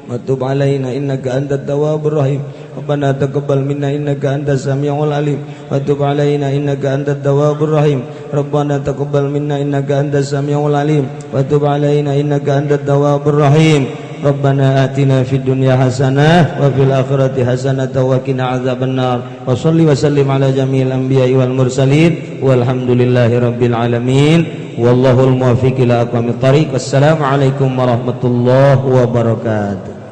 wa tub alaina innaka antat tawwabur rahim. Rabbana taqabbal minna innaka antas samiul alim wa tub alaina innaka antat tawwabur rahim. Rabbana taqabbal minna innaka antas samiul alim wa tub alaina innaka antat tawwabur rahim. Rabbana atina fid dunya hasanah wa fil akhirati hasanah wa qina adzabannar. Wa shalli wa sallim ala jami'il anbiya'i wal mursalin walhamdulillahi rabbil alamin. Wallahul muwaffiq ila aqwamit thariq. Wassalamu alaikum warahmatullahi wabarakatuh.